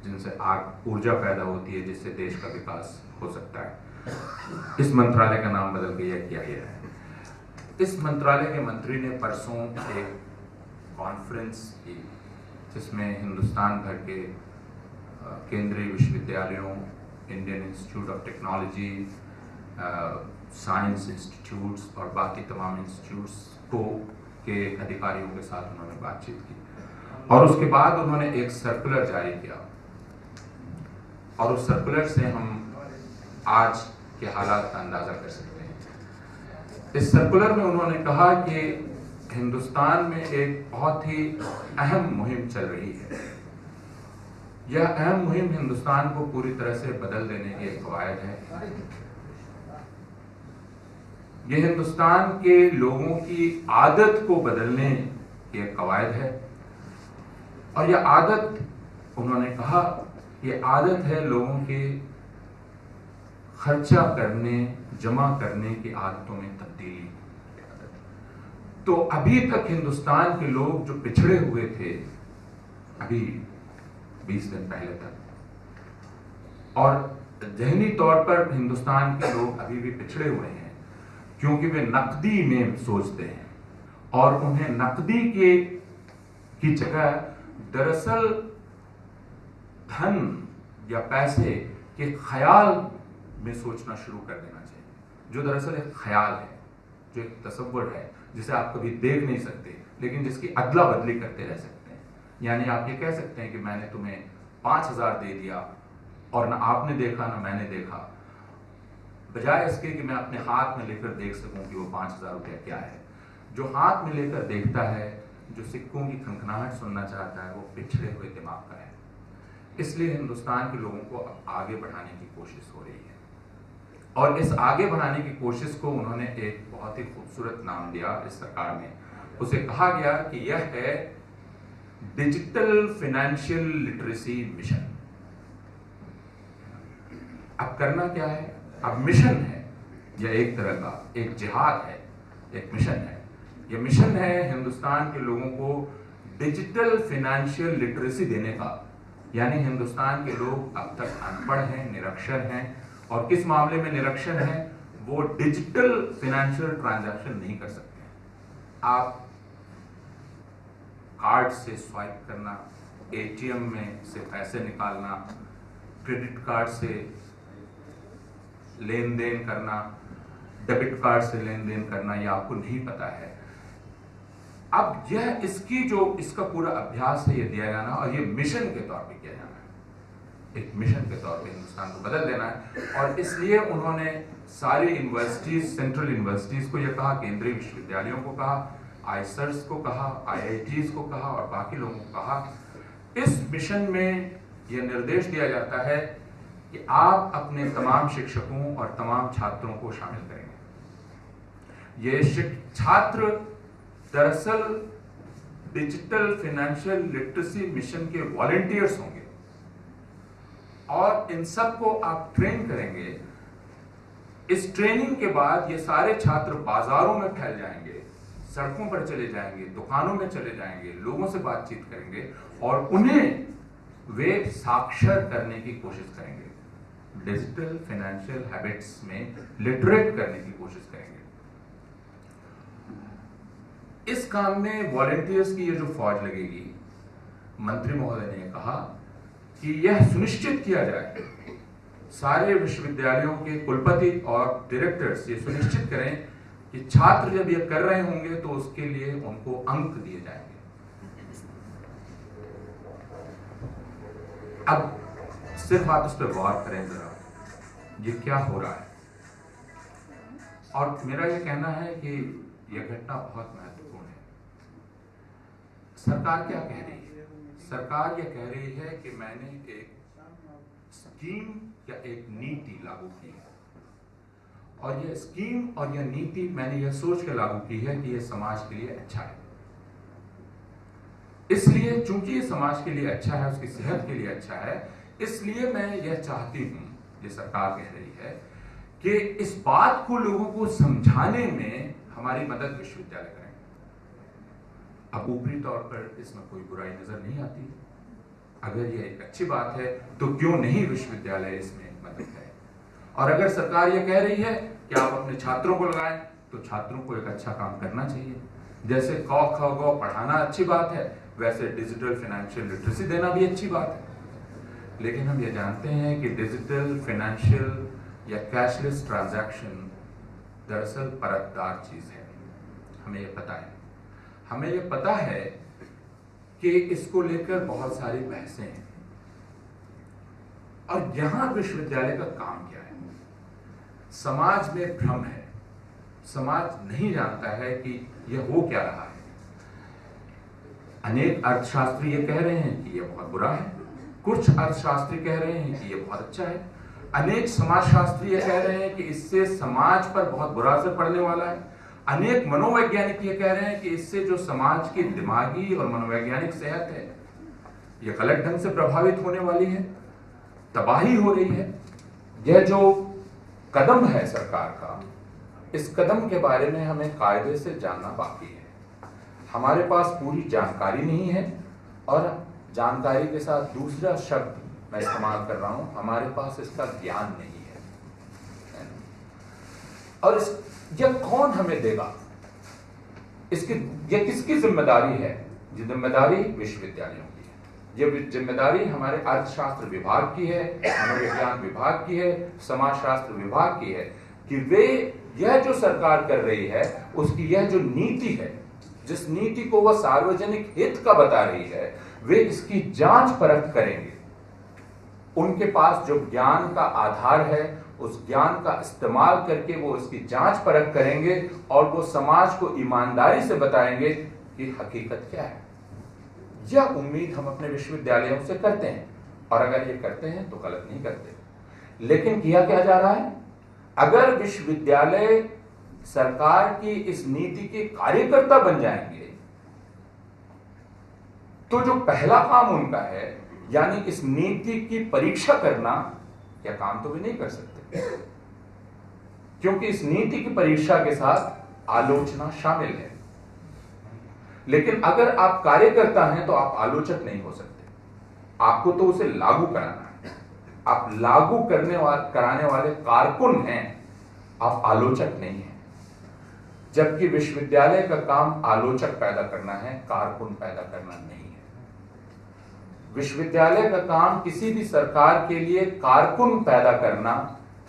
जिनसे आग ऊर्जा पैदा होती है, जिससे देश का विकास हो सकता है। इस मंत्रालय का नाम बदल के यह किया गया है। इस मंत्रालय के मंत्री ने परसों एक कॉन्फ्रेंस की जिसमें हिंदुस्तान भर के केंद्रीय विश्वविद्यालयों, Indian institute of technology, science institutes और बाकी तमाम इंस्टीट्यूट्स के अधिकारियों के साथ उन्होंने बातचीत की, और उसके बाद उन्होंने एक सर्कुलर जारी किया, और उस सर्कुलर से हम आज के हालात का अंदाजा कर सकते हैं। इस सर्कुलर में उन्होंने कहा कि हिंदुस्तान में एक बहुत ही अहम मुहिम चल रही है। यह अहम मुहिम हिंदुस्तान को पूरी तरह से बदल देने की एक कवायद है। यह हिंदुस्तान के लोगों की आदत को बदलने की एक कवायद है, और यह आदत, उन्होंने कहा, यह आदत है लोगों के खर्चा करने, जमा करने की आदतों में तब्दीली। तो अभी तक हिंदुस्तान के लोग जो पिछड़े हुए थे, अभी 20 दिन पहले तक, और ज़हनी तौर पर हिंदुस्तान के लोग अभी भी पिछड़े हुए हैं, क्योंकि वे नकदी में सोचते हैं, और उन्हें नकदी की जगह दरअसल धन या पैसे के ख्याल में सोचना शुरू कर देना चाहिए, जो दरअसल एक ख्याल है, जो एक तसव्वुर है, जिसे आप कभी देख नहीं सकते लेकिन जिसकी अदला बदली करते रह सकते हैं। यानी आप ये कह सकते हैं कि मैंने तुम्हें 5,000 दे दिया और ना आपने देखा ना मैंने देखा, बजाय इसके कि मैं अपने हाथ में लेकर देख सकूं कि वो 5,000 रुपया क्या है। जो हाथ में लेकर देखता है, जो सिक्कों की खनखनाहट सुनना चाहता है, वो पिछड़े हुए दिमाग का है। इसलिए हिंदुस्तान के लोगों को अब आगे बढ़ाने की कोशिश हो रही है, और इस आगे बढ़ाने की कोशिश को उन्होंने एक बहुत ही खूबसूरत नाम दिया इस सरकार ने। उसे कहा गया कि यह है डिजिटल फाइनेंशियल लिटरेसी मिशन। अब करना क्या है? अब मिशन है, यह एक तरह का एक जिहाद है, एक मिशन है। यह मिशन है हिंदुस्तान के लोगों को डिजिटल फाइनेंशियल लिटरेसी देने का। यानी हिंदुस्तान के लोग अब तक अनपढ़ हैं, निरक्षर हैं, और किस मामले में निरक्षर हैं? वो डिजिटल फाइनेंशियल ट्रांजैक्शन नहीं कर सकते। आप कार्ड से स्वाइप करना, एटीएम में से पैसे निकालना, क्रेडिट कार्ड से लेन देन करना, डेबिट कार्ड से लेन देन करना, ये आपको नहीं पता है। अब यह इसका पूरा अभ्यास है, ये दिया जाना, और ये मिशन के तौर पे किया जाना है। एक मिशन के तौर पे हिंदुस्तान को बदल देना है, और इसलिए उन्होंने सारी यूनिवर्सिटीज, सेंट्रल यूनिवर्सिटीज को यह कहा, केंद्रीय विश्वविद्यालयों को कहा, आईसर्स को कहा, आईआईटीज को कहा, और बाकी लोगों को कहा। इस मिशन में यह निर्देश दिया जाता है कि आप अपने तमाम शिक्षकों और तमाम छात्रों को शामिल करेंगे। ये छात्र दरअसल डिजिटल फाइनेंशियल लिटरेसी मिशन के वॉलंटियर्स होंगे, और इन सबको आप ट्रेन करेंगे। इस ट्रेनिंग के बाद ये सारे छात्र बाजारों में फैल जाएंगे, सड़कों पर चले जाएंगे, दुकानों में चले जाएंगे, लोगों से बातचीत करेंगे, और उन्हें वे साक्षर करने की कोशिश करेंगे, डिजिटल फाइनेंशियल हैबिट्स में लिटरेट करने की कोशिश करेंगे। इस काम में वॉलंटियर्स की ये जो फौज लगेगी, मंत्री महोदय ने कहा कि यह सुनिश्चित किया जाए, सारे विश्वविद्यालयों के कुलपति और डायरेक्टर्स ये सुनिश्चित करें कि छात्र जब ये कर रहे होंगे तो उसके लिए उनको अंक दिए जाएंगे। अब सिर्फ आप इस पर गौर करें जरा, ये क्या हो रहा है। और मेरा ये कहना है कि यह घटना बहुत महत्वपूर्ण है। सरकार क्या कह रही है? सरकार यह कह रही है कि मैंने एक स्कीम या एक नीति लागू की है, और यह स्कीम और यह नीति मैंने यह सोच के लागू की है कि यह समाज के लिए अच्छा है। इसलिए चूंकि ये समाज के लिए अच्छा है, उसकी सेहत के लिए अच्छा है, इसलिए मैं यह चाहती हूं, ये सरकार कह रही है, कि इस बात को लोगों को समझाने में हमारी मदद विश्वविद्यालय करेंगे। अब ऊपरी तौर पर इसमें कोई बुराई नजर नहीं आती। अगर यह एक अच्छी बात है तो क्यों नहीं विश्वविद्यालय इसमें मदद करे। और अगर सरकार यह कह रही है कि आप अपने छात्रों को लगाएं, तो छात्रों को एक अच्छा काम करना चाहिए। जैसे क ख ग पढ़ाना अच्छी बात है, वैसे डिजिटल फाइनेंशियल लिटरेसी देना भी अच्छी बात है। लेकिन हम ये जानते हैं कि डिजिटल फाइनेंशियल या कैशलेस ट्रांजैक्शन दरअसल परतदार चीज है। हमें ये पता है। हमें ये पता है कि इसको लेकर बहुत सारी बहसें हैं। और यहां विश्वविद्यालय का काम क्या है? समाज में भ्रम है। समाज नहीं जानता है कि यह हो क्या रहा है। अनेक अर्थशास्त्री ये कह रहे हैं कि यह बहुत बुरा है, कुछ अर्थशास्त्री कह रहे हैं कि यह बहुत अच्छा है, अनेक समाजशास्त्री ये कह रहे हैं कि इससे समाज पर बहुत बुरा असर पड़ने वाला है, अनेक मनोवैज्ञानिक ये कह रहे हैं कि इससे जो समाज की दिमागी और मनोवैज्ञानिक सेहत है यह गलत ढंग से प्रभावित होने वाली है, तबाही हो रही है। यह जो कदम है सरकार का, इस कदम के बारे में हमें कायदे से जानना बाकी है। हमारे पास पूरी जानकारी नहीं है, और जानकारी के साथ दूसरा शब्द मैं इस्तेमाल कर रहा हूं, हमारे पास इसका ज्ञान नहीं है। और यह कौन हमें देगा? यह किसकी जिम्मेदारी है? ये जिम्मेदारी विश्वविद्यालयों की है। यह जिम्मेदारी हमारे अर्थशास्त्र विभाग की है, मनोविज्ञान विभाग की है, समाजशास्त्र विभाग की है, कि वे यह जो सरकार कर रही है उसकी यह जो नीति है, जिस नीति को वह सार्वजनिक हित का बता रही है, वे इसकी जांच परख करेंगे। उनके पास जो ज्ञान का आधार है, उस ज्ञान का इस्तेमाल करके वो इसकी जांच परख करेंगे, और वो समाज को ईमानदारी से बताएंगे कि हकीकत क्या है। यह उम्मीद हम अपने विश्वविद्यालयों से करते हैं, और अगर ये करते हैं तो गलत नहीं करते। लेकिन किया क्या जा रहा है? अगर विश्वविद्यालय सरकार की इस नीति के कार्यकर्ता बन जाएंगे, तो जो पहला काम उनका है, यानी इस नीति की परीक्षा करना, यह काम तो वे नहीं कर सकते, क्योंकि इस नीति की परीक्षा के साथ आलोचना शामिल है। लेकिन अगर आप कार्यकर्ता हैं तो आप आलोचक नहीं हो सकते। आपको तो उसे लागू कराना है। आप लागू कराने वाले कारकुन हैं, आप आलोचक नहीं हैं। जबकि विश्वविद्यालय का काम आलोचक पैदा करना है, कारकुन पैदा करना नहीं है। विश्वविद्यालय का काम किसी भी सरकार के लिए कारकुन पैदा करना,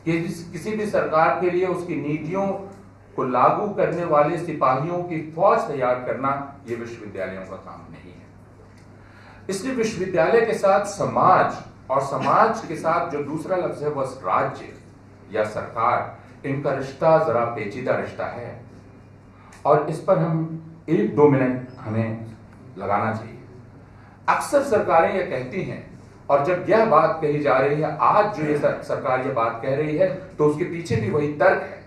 किसी भी सरकार के लिए उसकी नीतियों को लागू करने वाले सिपाहियों की फौज तैयार करना, यह विश्वविद्यालयों का काम नहीं है। इसलिए विश्वविद्यालय के साथ समाज, और समाज के साथ जो दूसरा लफ्ज है वह राज्य या सरकार, इनका रिश्ता जरा पेचीदा रिश्ता है, और इस पर हम 1-2 मिनट हमें लगाना चाहिए। अक्सर सरकारें यह कहती हैं, और जब यह बात कही जा रही है, आज जो ये सरकार यह बात कह रही है, तो उसके पीछे भी वही तर्क है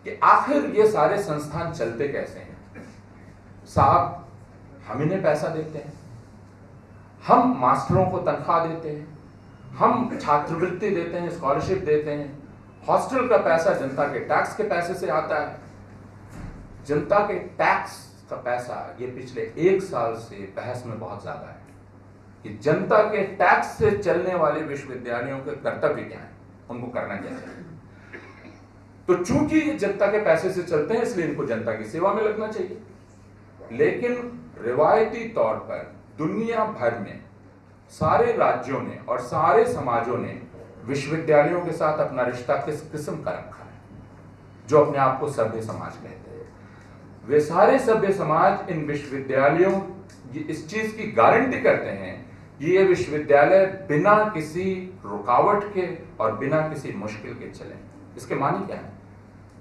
कि आखिर ये सारे संस्थान चलते कैसे हैं। साहब, हम इन्हें पैसा देते हैं, हम मास्टरों को तनख्वाह देते हैं, हम छात्रवृत्ति देते हैं, स्कॉलरशिप देते हैं, हॉस्टल का पैसा जनता के टैक्स के पैसे से आता है। जनता के टैक्स का पैसा ये पिछले 1 साल से बहस में बहुत ज्यादा है कि जनता के टैक्स से चलने वाले विश्वविद्यालयों के कर्तव्य क्या है, उनको करना क्या चाहिए। तो चूंकि ये जनता के पैसे से चलते हैं, इसलिए इनको जनता की सेवा में लगना चाहिए। लेकिन रिवायती तौर पर दुनिया भर में सारे राज्यों ने और सारे समाजों ने विश्वविद्यालयों के साथ अपना रिश्ता किस किस्म का रखा है, जो अपने आप को सभ्य समाज कहते हैं। वे सारे सभ्य समाज इन विश्वविद्यालयों इस चीज की गारंटी करते हैं कि ये विश्वविद्यालय बिना किसी रुकावट के और बिना किसी मुश्किल के चले। इसके मानी क्या है?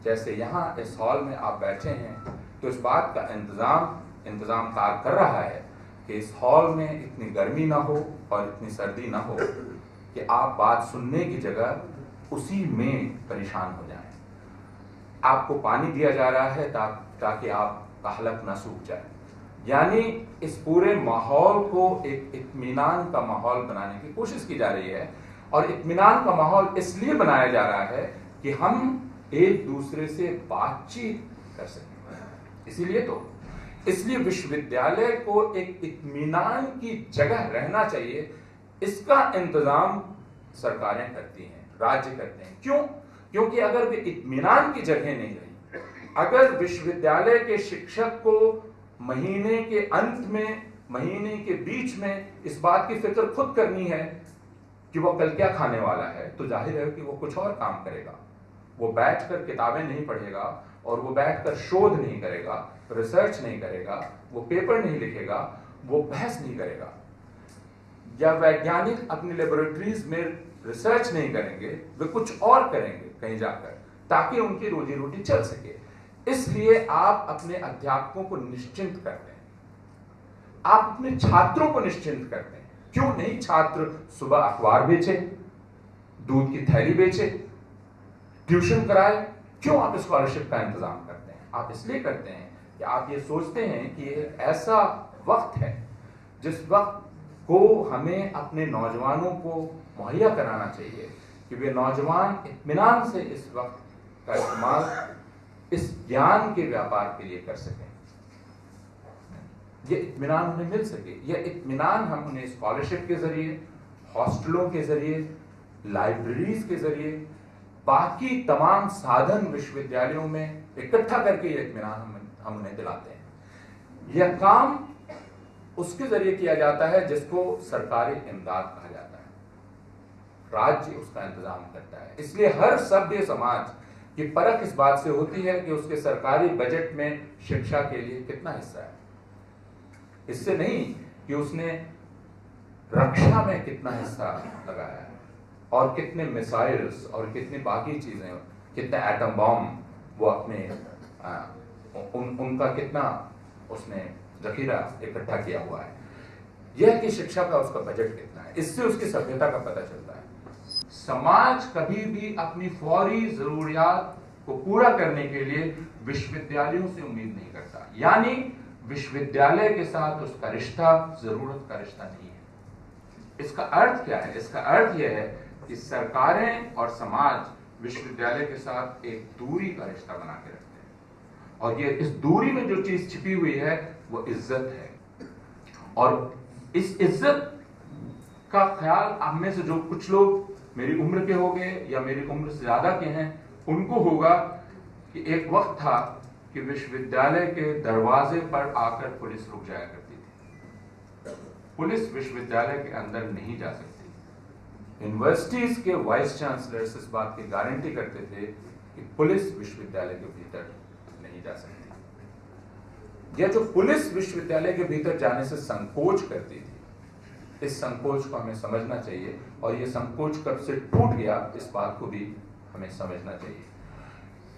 जैसे यहाँ इस हॉल में आप बैठे हैं तो इस बात का इंतजाम कार कर रहा है कि इस हॉल में इतनी गर्मी ना हो और इतनी सर्दी ना हो कि आप बात सुनने की जगह उसी में परेशान हो जाएं। आपको पानी दिया जा रहा है ताकि आपका हलक ना सूख जाए। यानी इस पूरे माहौल को एक इत्मीनान का माहौल बनाने की कोशिश की जा रही है, और इत्मीनान का माहौल इसलिए बनाया जा रहा है कि हम एक दूसरे से बातचीत कर सकें। इसलिए विश्वविद्यालय को एक इत्मीनान की जगह रहना चाहिए, इसका इंतजाम सरकारें करती हैं, राज्य करते हैं। क्यों? क्योंकि अगर वे इत्मीनान की जगह नहीं रही, अगर विश्वविद्यालय के शिक्षक को महीने के अंत में, महीने के बीच में इस बात की फिक्र खुद करनी है कि वो कल क्या खाने वाला है, तो जाहिर है कि वो कुछ और काम करेगा। वो बैठकर किताबें नहीं पढ़ेगा और वो बैठकर शोध नहीं करेगा, रिसर्च नहीं करेगा, वो पेपर नहीं लिखेगा, वो बहस नहीं करेगा, या वैज्ञानिक अपनी लेबोरेटरीज में रिसर्च नहीं करेंगे, वे कुछ और करेंगे कहीं जाकर ताकि उनकी रोजी रोटी चल सके। इसलिए आप अपने अध्यापकों को निश्चिंत करते हैं, आप अपने छात्रों को निश्चिंत करते हैं। क्यों नहीं छात्र सुबह अखबार बेचे, दूध की थैली बेचे, ट्यूशन कराए? क्यों आप स्कॉलरशिप का इंतजाम करते हैं? आप इसलिए करते हैं कि आप ये सोचते हैं कि ये ऐसा वक्त है जिस वक्त को हमें अपने नौजवानों को मुहैया कराना चाहिए कि वे नौजवान इत्मीनान से इस वक्त का इस्तेमाल इस ज्ञान के व्यापार के लिए कर सकें, ये इत्मीनान उन्हें मिल सके। यह इत्मीनान हम उन्हें स्कॉलरशिप के जरिए, हॉस्टलों के जरिए, लाइब्रेरीज के जरिए, बाकी तमाम साधन विश्वविद्यालयों में इकट्ठा करके यह इत्मीनान हम उन्हें दिलाते हैं। यह काम उसके जरिए किया जाता है जिसको सरकारी इमदाद कहा जाता है, राज्य उसका इंतजाम करता है। इसलिए हर सभ्य समाज की परख इस बात से होती है कि उसके सरकारी बजट में शिक्षा के लिए कितना हिस्सा है, इससे नहीं कि उसने रक्षा में कितना हिस्सा लगाया है और कितने मिसाइल्स और कितनी बाकी चीजें, कितने एटम बॉम्ब वो अपने उनका कितना उसने जखीरा इकट्ठा किया हुआ है। यह कि शिक्षा का उसका बजट कितना है, इससे उसकी सभ्यता का पता चलता है। समाज कभी भी अपनी फौरी जरूरियात को पूरा करने के लिए विश्वविद्यालयों से उम्मीद नहीं करता, यानी विश्वविद्यालय के साथ उसका रिश्ता जरूरत का रिश्ता नहीं है। इसका अर्थ क्या है? इसका अर्थ यह है कि सरकारें और समाज विश्वविद्यालय के साथ एक दूरी का रिश्ता बना के रखते हैं, और ये इस दूरी में जो चीज छिपी हुई है वो इज्जत है। और इस इज्जत का ख्याल हम में से जो कुछ लोग मेरी उम्र के हो गए या मेरी उम्र से ज्यादा के हैं उनको होगा कि एक वक्त था कि विश्वविद्यालय के दरवाजे पर आकर पुलिस रुक जाया करती थी। पुलिस विश्वविद्यालय के अंदर नहीं जा सकती। यूनिवर्सिटीज के वाइस चांसलर्स इस बात की गारंटी करते थे कि पुलिस विश्वविद्यालय के भीतर नहीं जा सकती। यह जो पुलिस विश्वविद्यालय के भीतर जाने से संकोच करती थी, इस संकोच को हमें समझना चाहिए, और यह संकोच कब से टूट गया इस बात को भी हमें समझना चाहिए।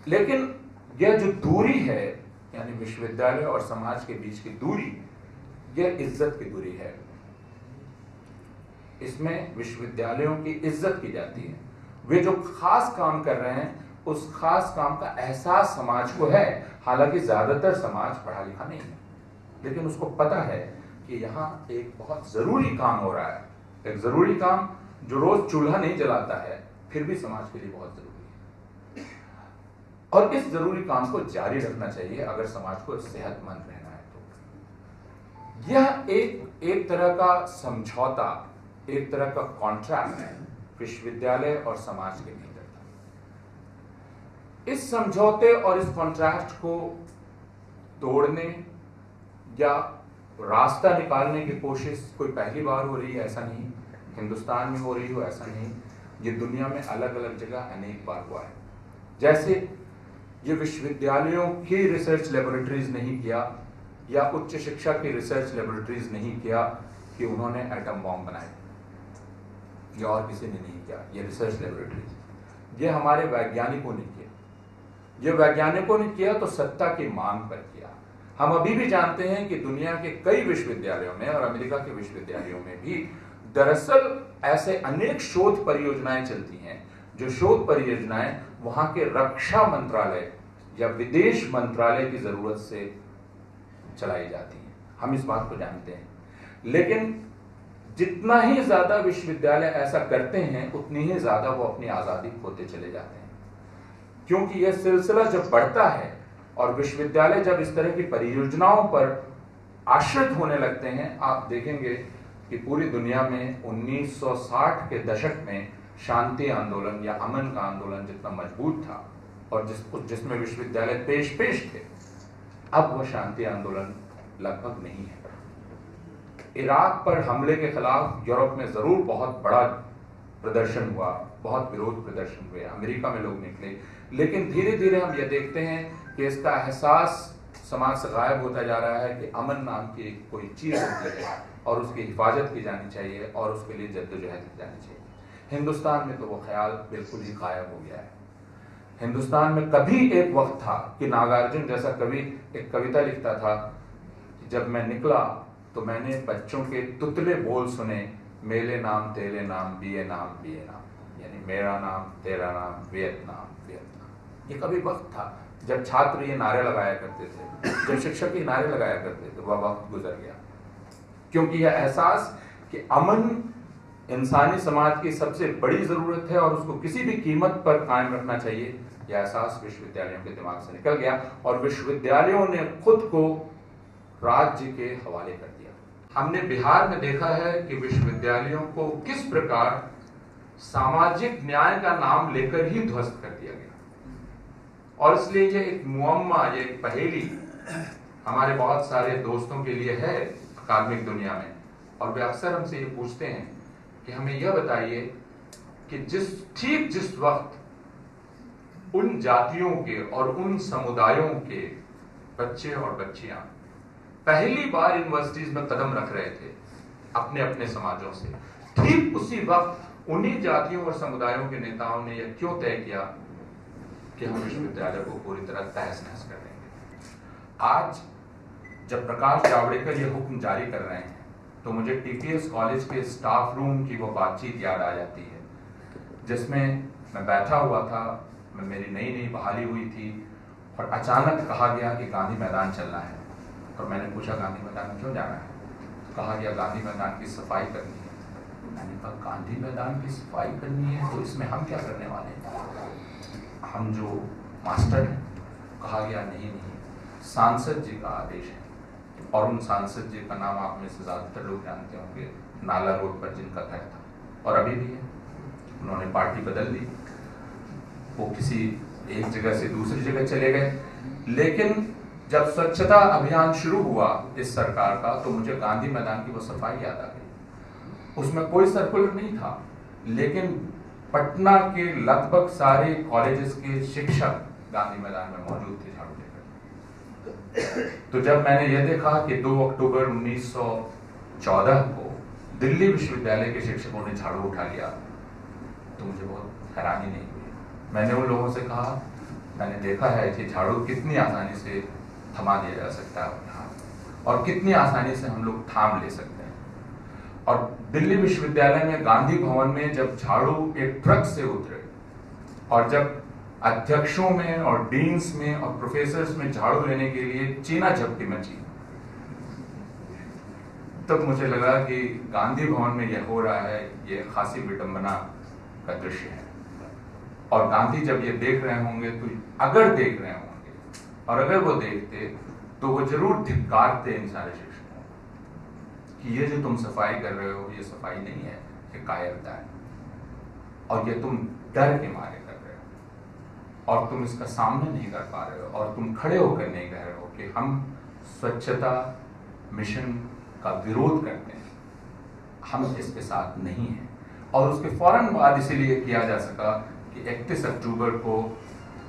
लेकिन यह जो दूरी है, यानी विश्वविद्यालय और समाज के बीच की दूरी, यह इज्जत की दूरी है। इसमें विश्वविद्यालयों की इज्जत की जाती है। वे जो खास काम कर रहे हैं उस खास काम का एहसास समाज को है। हालांकि ज्यादातर समाज पढ़ा लिखा नहीं है, लेकिन उसको पता है कि यहाँ एक बहुत जरूरी काम हो रहा है, एक जरूरी काम जो रोज चूल्हा नहीं जलाता है फिर भी समाज के लिए बहुत जरूरी है, और इस जरूरी काम को जारी रखना चाहिए अगर समाज को सेहतमंद रहना है तो। यह एक तरह का समझौता, एक तरह का कॉन्ट्रैक्ट है विश्वविद्यालय और समाज के भीतर। इस समझौते और इस कॉन्ट्रैक्ट को तोड़ने या रास्ता निकालने की कोशिश कोई पहली बार हो रही है ऐसा नहीं, हिंदुस्तान में हो रही हो ऐसा नहीं, ये दुनिया में अलग अलग जगह अनेक बार हुआ है। जैसे ये विश्वविद्यालयों की रिसर्च लेबोरेटरीज नहीं किया या उच्च शिक्षा की रिसर्च लेबोरेटरीज नहीं किया कि उन्होंने एटम बॉम्ब बनाए, ये और किसी ने नहीं किया। ये रिसर्च लेबोरेटरीज ये हमारे वैज्ञानिकों ने किया। ये वैज्ञानिकों ने किया तो सत्ता की मांग पर किया। हम अभी भी जानते हैं कि दुनिया के कई विश्वविद्यालयों में और अमेरिका के विश्वविद्यालयों में भी दरअसल ऐसे अनेक शोध परियोजनाएं चलती हैं, जो शोध परियोजनाएं वहां के रक्षा मंत्रालय या विदेश मंत्रालय की जरूरत से चलाई जाती हैं। हम इस बात को जानते हैं, लेकिन जितना ही ज्यादा विश्वविद्यालय ऐसा करते हैं उतनी ही ज्यादा वो अपनी आजादी खोते चले जाते हैं, क्योंकि यह सिलसिला जब बढ़ता है और विश्वविद्यालय जब इस तरह की परियोजनाओं पर आश्रित होने लगते हैं, आप देखेंगे कि पूरी दुनिया में 1960 के दशक में शांति आंदोलन या अमन का आंदोलन जितना मजबूत था और जिसमें विश्वविद्यालय पेश थे, अब वह शांति आंदोलन लगभग नहीं है। इराक पर हमले के खिलाफ यूरोप में जरूर बहुत बड़ा प्रदर्शन हुआ, बहुत विरोध प्रदर्शन हुए, अमेरिका में लोग निकले, लेकिन धीरे धीरे हम यह देखते हैं कि इसका एहसास समाज से गायब होता जा रहा है कि अमन नाम की एक कोई चीज होती है और उसकी हिफाजत की जानी चाहिए और उसके लिए जद्दोजहद की जानी चाहिए। हिंदुस्तान में तो वो ख्याल बिल्कुल ही गायब हो गया है। हिंदुस्तान में कभी एक वक्त था कि नागार्जुन जैसा कवि एक कविता लिखता था, जब मैं निकला तो मैंने बच्चों के तुतले बोल सुने, मेले नाम तेले नाम बीए नाम, यानी मेरा नाम तेरा नाम वियतनाम। ये कभी वक्त था जब छात्र ये नारे लगाया करते थे, जब शिक्षक ये नारे लगाया करते थे, वह वक्त गुजर गया। क्योंकि यह एहसास कि अमन इंसानी समाज की सबसे बड़ी जरूरत है और उसको किसी भी कीमत पर कायम रखना चाहिए, यह एहसास विश्वविद्यालयों के दिमाग से निकल गया और विश्वविद्यालयों ने खुद को राज्य के हवाले कर दिया। हमने बिहार में देखा है कि विश्वविद्यालयों को किस प्रकार सामाजिक न्याय का नाम लेकर ही ध्वस्त कर दिया गया, और इसलिए ये एक मुअम्मा, ये एक पहेली हमारे बहुत सारे दोस्तों के लिए है अकादमिक दुनिया में, और वे अक्सर हमसे ये पूछते हैं कि हमें यह बताइए कि जिस वक्त उन जातियों के और उन समुदायों के बच्चे और बच्चियां पहली बार यूनिवर्सिटीज में कदम रख रहे थे अपने अपने समाजों से, ठीक उसी वक्त उन्हीं जातियों और समुदायों के नेताओं ने यह क्यों तय किया कि हम विश्वविद्यालय को पूरी तरह तहस नहस कर देंगे। आज जब प्रकाश जावड़ेकर ये हुक्म जारी कर रहे हैं तो मुझे टीपीएस कॉलेज के स्टाफ रूम की वो बातचीत याद आ जाती है, जिसमें मैं बैठा हुआ था, मेरी नई बहाली हुई थी और अचानक कहा गया कि गांधी मैदान चलना है। और मैंने पूछा गांधी मैदान क्यों जाना है? तो कहा गया गांधी मैदान की सफाई करनी है। मैंने कहा गांधी मैदान की सफाई करनी है तो इसमें हम क्या करने वाले हैं, हम जो मास्टर हैं? कहा गया नहीं, सांसद जी का आदेश है। और उन सांसद जी का नाम आप में से ज्यादातर लोग जानते होंगे, नाला रोड पर जिनका घर था और अभी भी है। उन्होंने पार्टी बदल दी, वो किसी एक जगह से दूसरी जगह चले गए, लेकिन जब स्वच्छता अभियान शुरू हुआ इस सरकार का तो मुझे गांधी मैदान की वो सफाई याद आ गई। उसमें कोई सर्कुलर नहीं था, लेकिन पटना के लगभग सारे कॉलेजेस के शिक्षक गांधी मैदान में मौजूद थे झाड़ू लेकर। तो जब मैंने यह देखा कि 2 अक्टूबर 1914 को दिल्ली विश्वविद्यालय के शिक्षकों ने झाड़ू उठा लिया तो मुझे बहुत हैरानी नहीं हुई। मैंने उन लोगों से कहा, मैंने देखा है कि झाड़ू कितनी आसानी से थमा दिया जा सकता है और कितनी आसानी से हम लोग थाम ले सकते हैं। और दिल्ली विश्वविद्यालय में गांधी भवन में जब झाड़ू एक ट्रक से उतरे और जब अध्यक्षों में और डीन्स में और प्रोफेसर्स में झाड़ू लेने के लिए चीना झपटी मची, तब मुझे लगा कि गांधी भवन में यह हो रहा है, ये खासी विडंबना का दृश्य है। और गांधी जब ये देख रहे होंगे तो अगर देख रहे होंगे और अगर वो देखते तो वो जरूर धिक्कारते इन सारे शिक्षकों कि ये जो तुम सफाई कर रहे हो ये सफाई नहीं है, ये कायरता है और ये तुम डर के मारे कर रहे हो और तुम इसका सामना नहीं कर पा रहे हो और तुम खड़े होकर नहीं कह रहे हो कि हम स्वच्छता मिशन का विरोध करते हैं, हम इसके साथ नहीं हैं। और उसके फौरन बाद इसीलिए किया जा सका कि 31 अक्टूबर को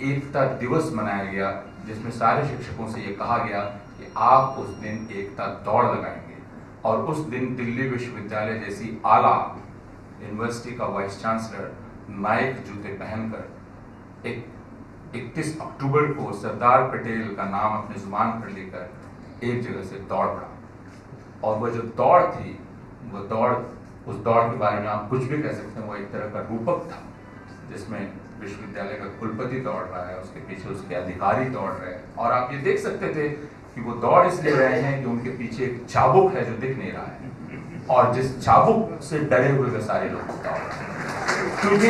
एकता दिवस मनाया गया, जिसमें सारे शिक्षकों से ये कहा गया कि आप उस दिन एकता दौड़ लगाएंगे। और उस दिन दिल्ली विश्वविद्यालय जैसी आला यूनिवर्सिटी का वाइस चांसलर नाइक जूते पहनकर 31 अक्टूबर को सरदार पटेल का नाम अपनी जुबान पर लेकर एक जगह से दौड़ पड़ा। और वह जो दौड़ थी, वो दौड़, उस दौड़ के बारे में आप कुछ भी कह सकते हैं, वो एक तरह का रूपक था, जिसमें विश्वविद्यालय का कुलपति दौड़ रहा है, उसके पीछे उसके अधिकारी दौड़ रहे हैं। और आप ये देख सकते थे कि वो दौड़ इसलिए रहे हैं कि उनके पीछे एक चाबुक है जो दिख नहीं रहा है, और जिस चाबुक से डरे हुए वे सारे लोग दौड़ रहे हैं। क्योंकि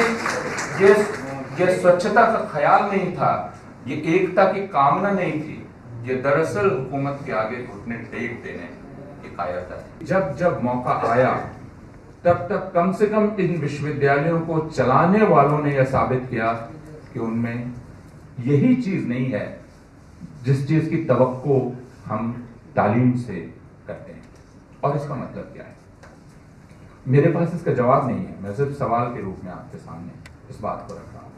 ये स्वच्छता का ख्याल नहीं था, ये एकता की कामना नहीं थी, ये दरअसल हुकूमत के आगे घुटने टेक देने की कायरता थी। जब जब मौका आया तब तब कम से कम इन विश्वविद्यालयों को चलाने वालों ने यह साबित किया कि उनमें यही चीज नहीं है जिस चीज की तवक्को हम तालीम से करते हैं। और इसका मतलब क्या है? मेरे पास इसका जवाब नहीं है, मैं सिर्फ सवाल के रूप में आपके सामने इस बात को रख रहा हूं।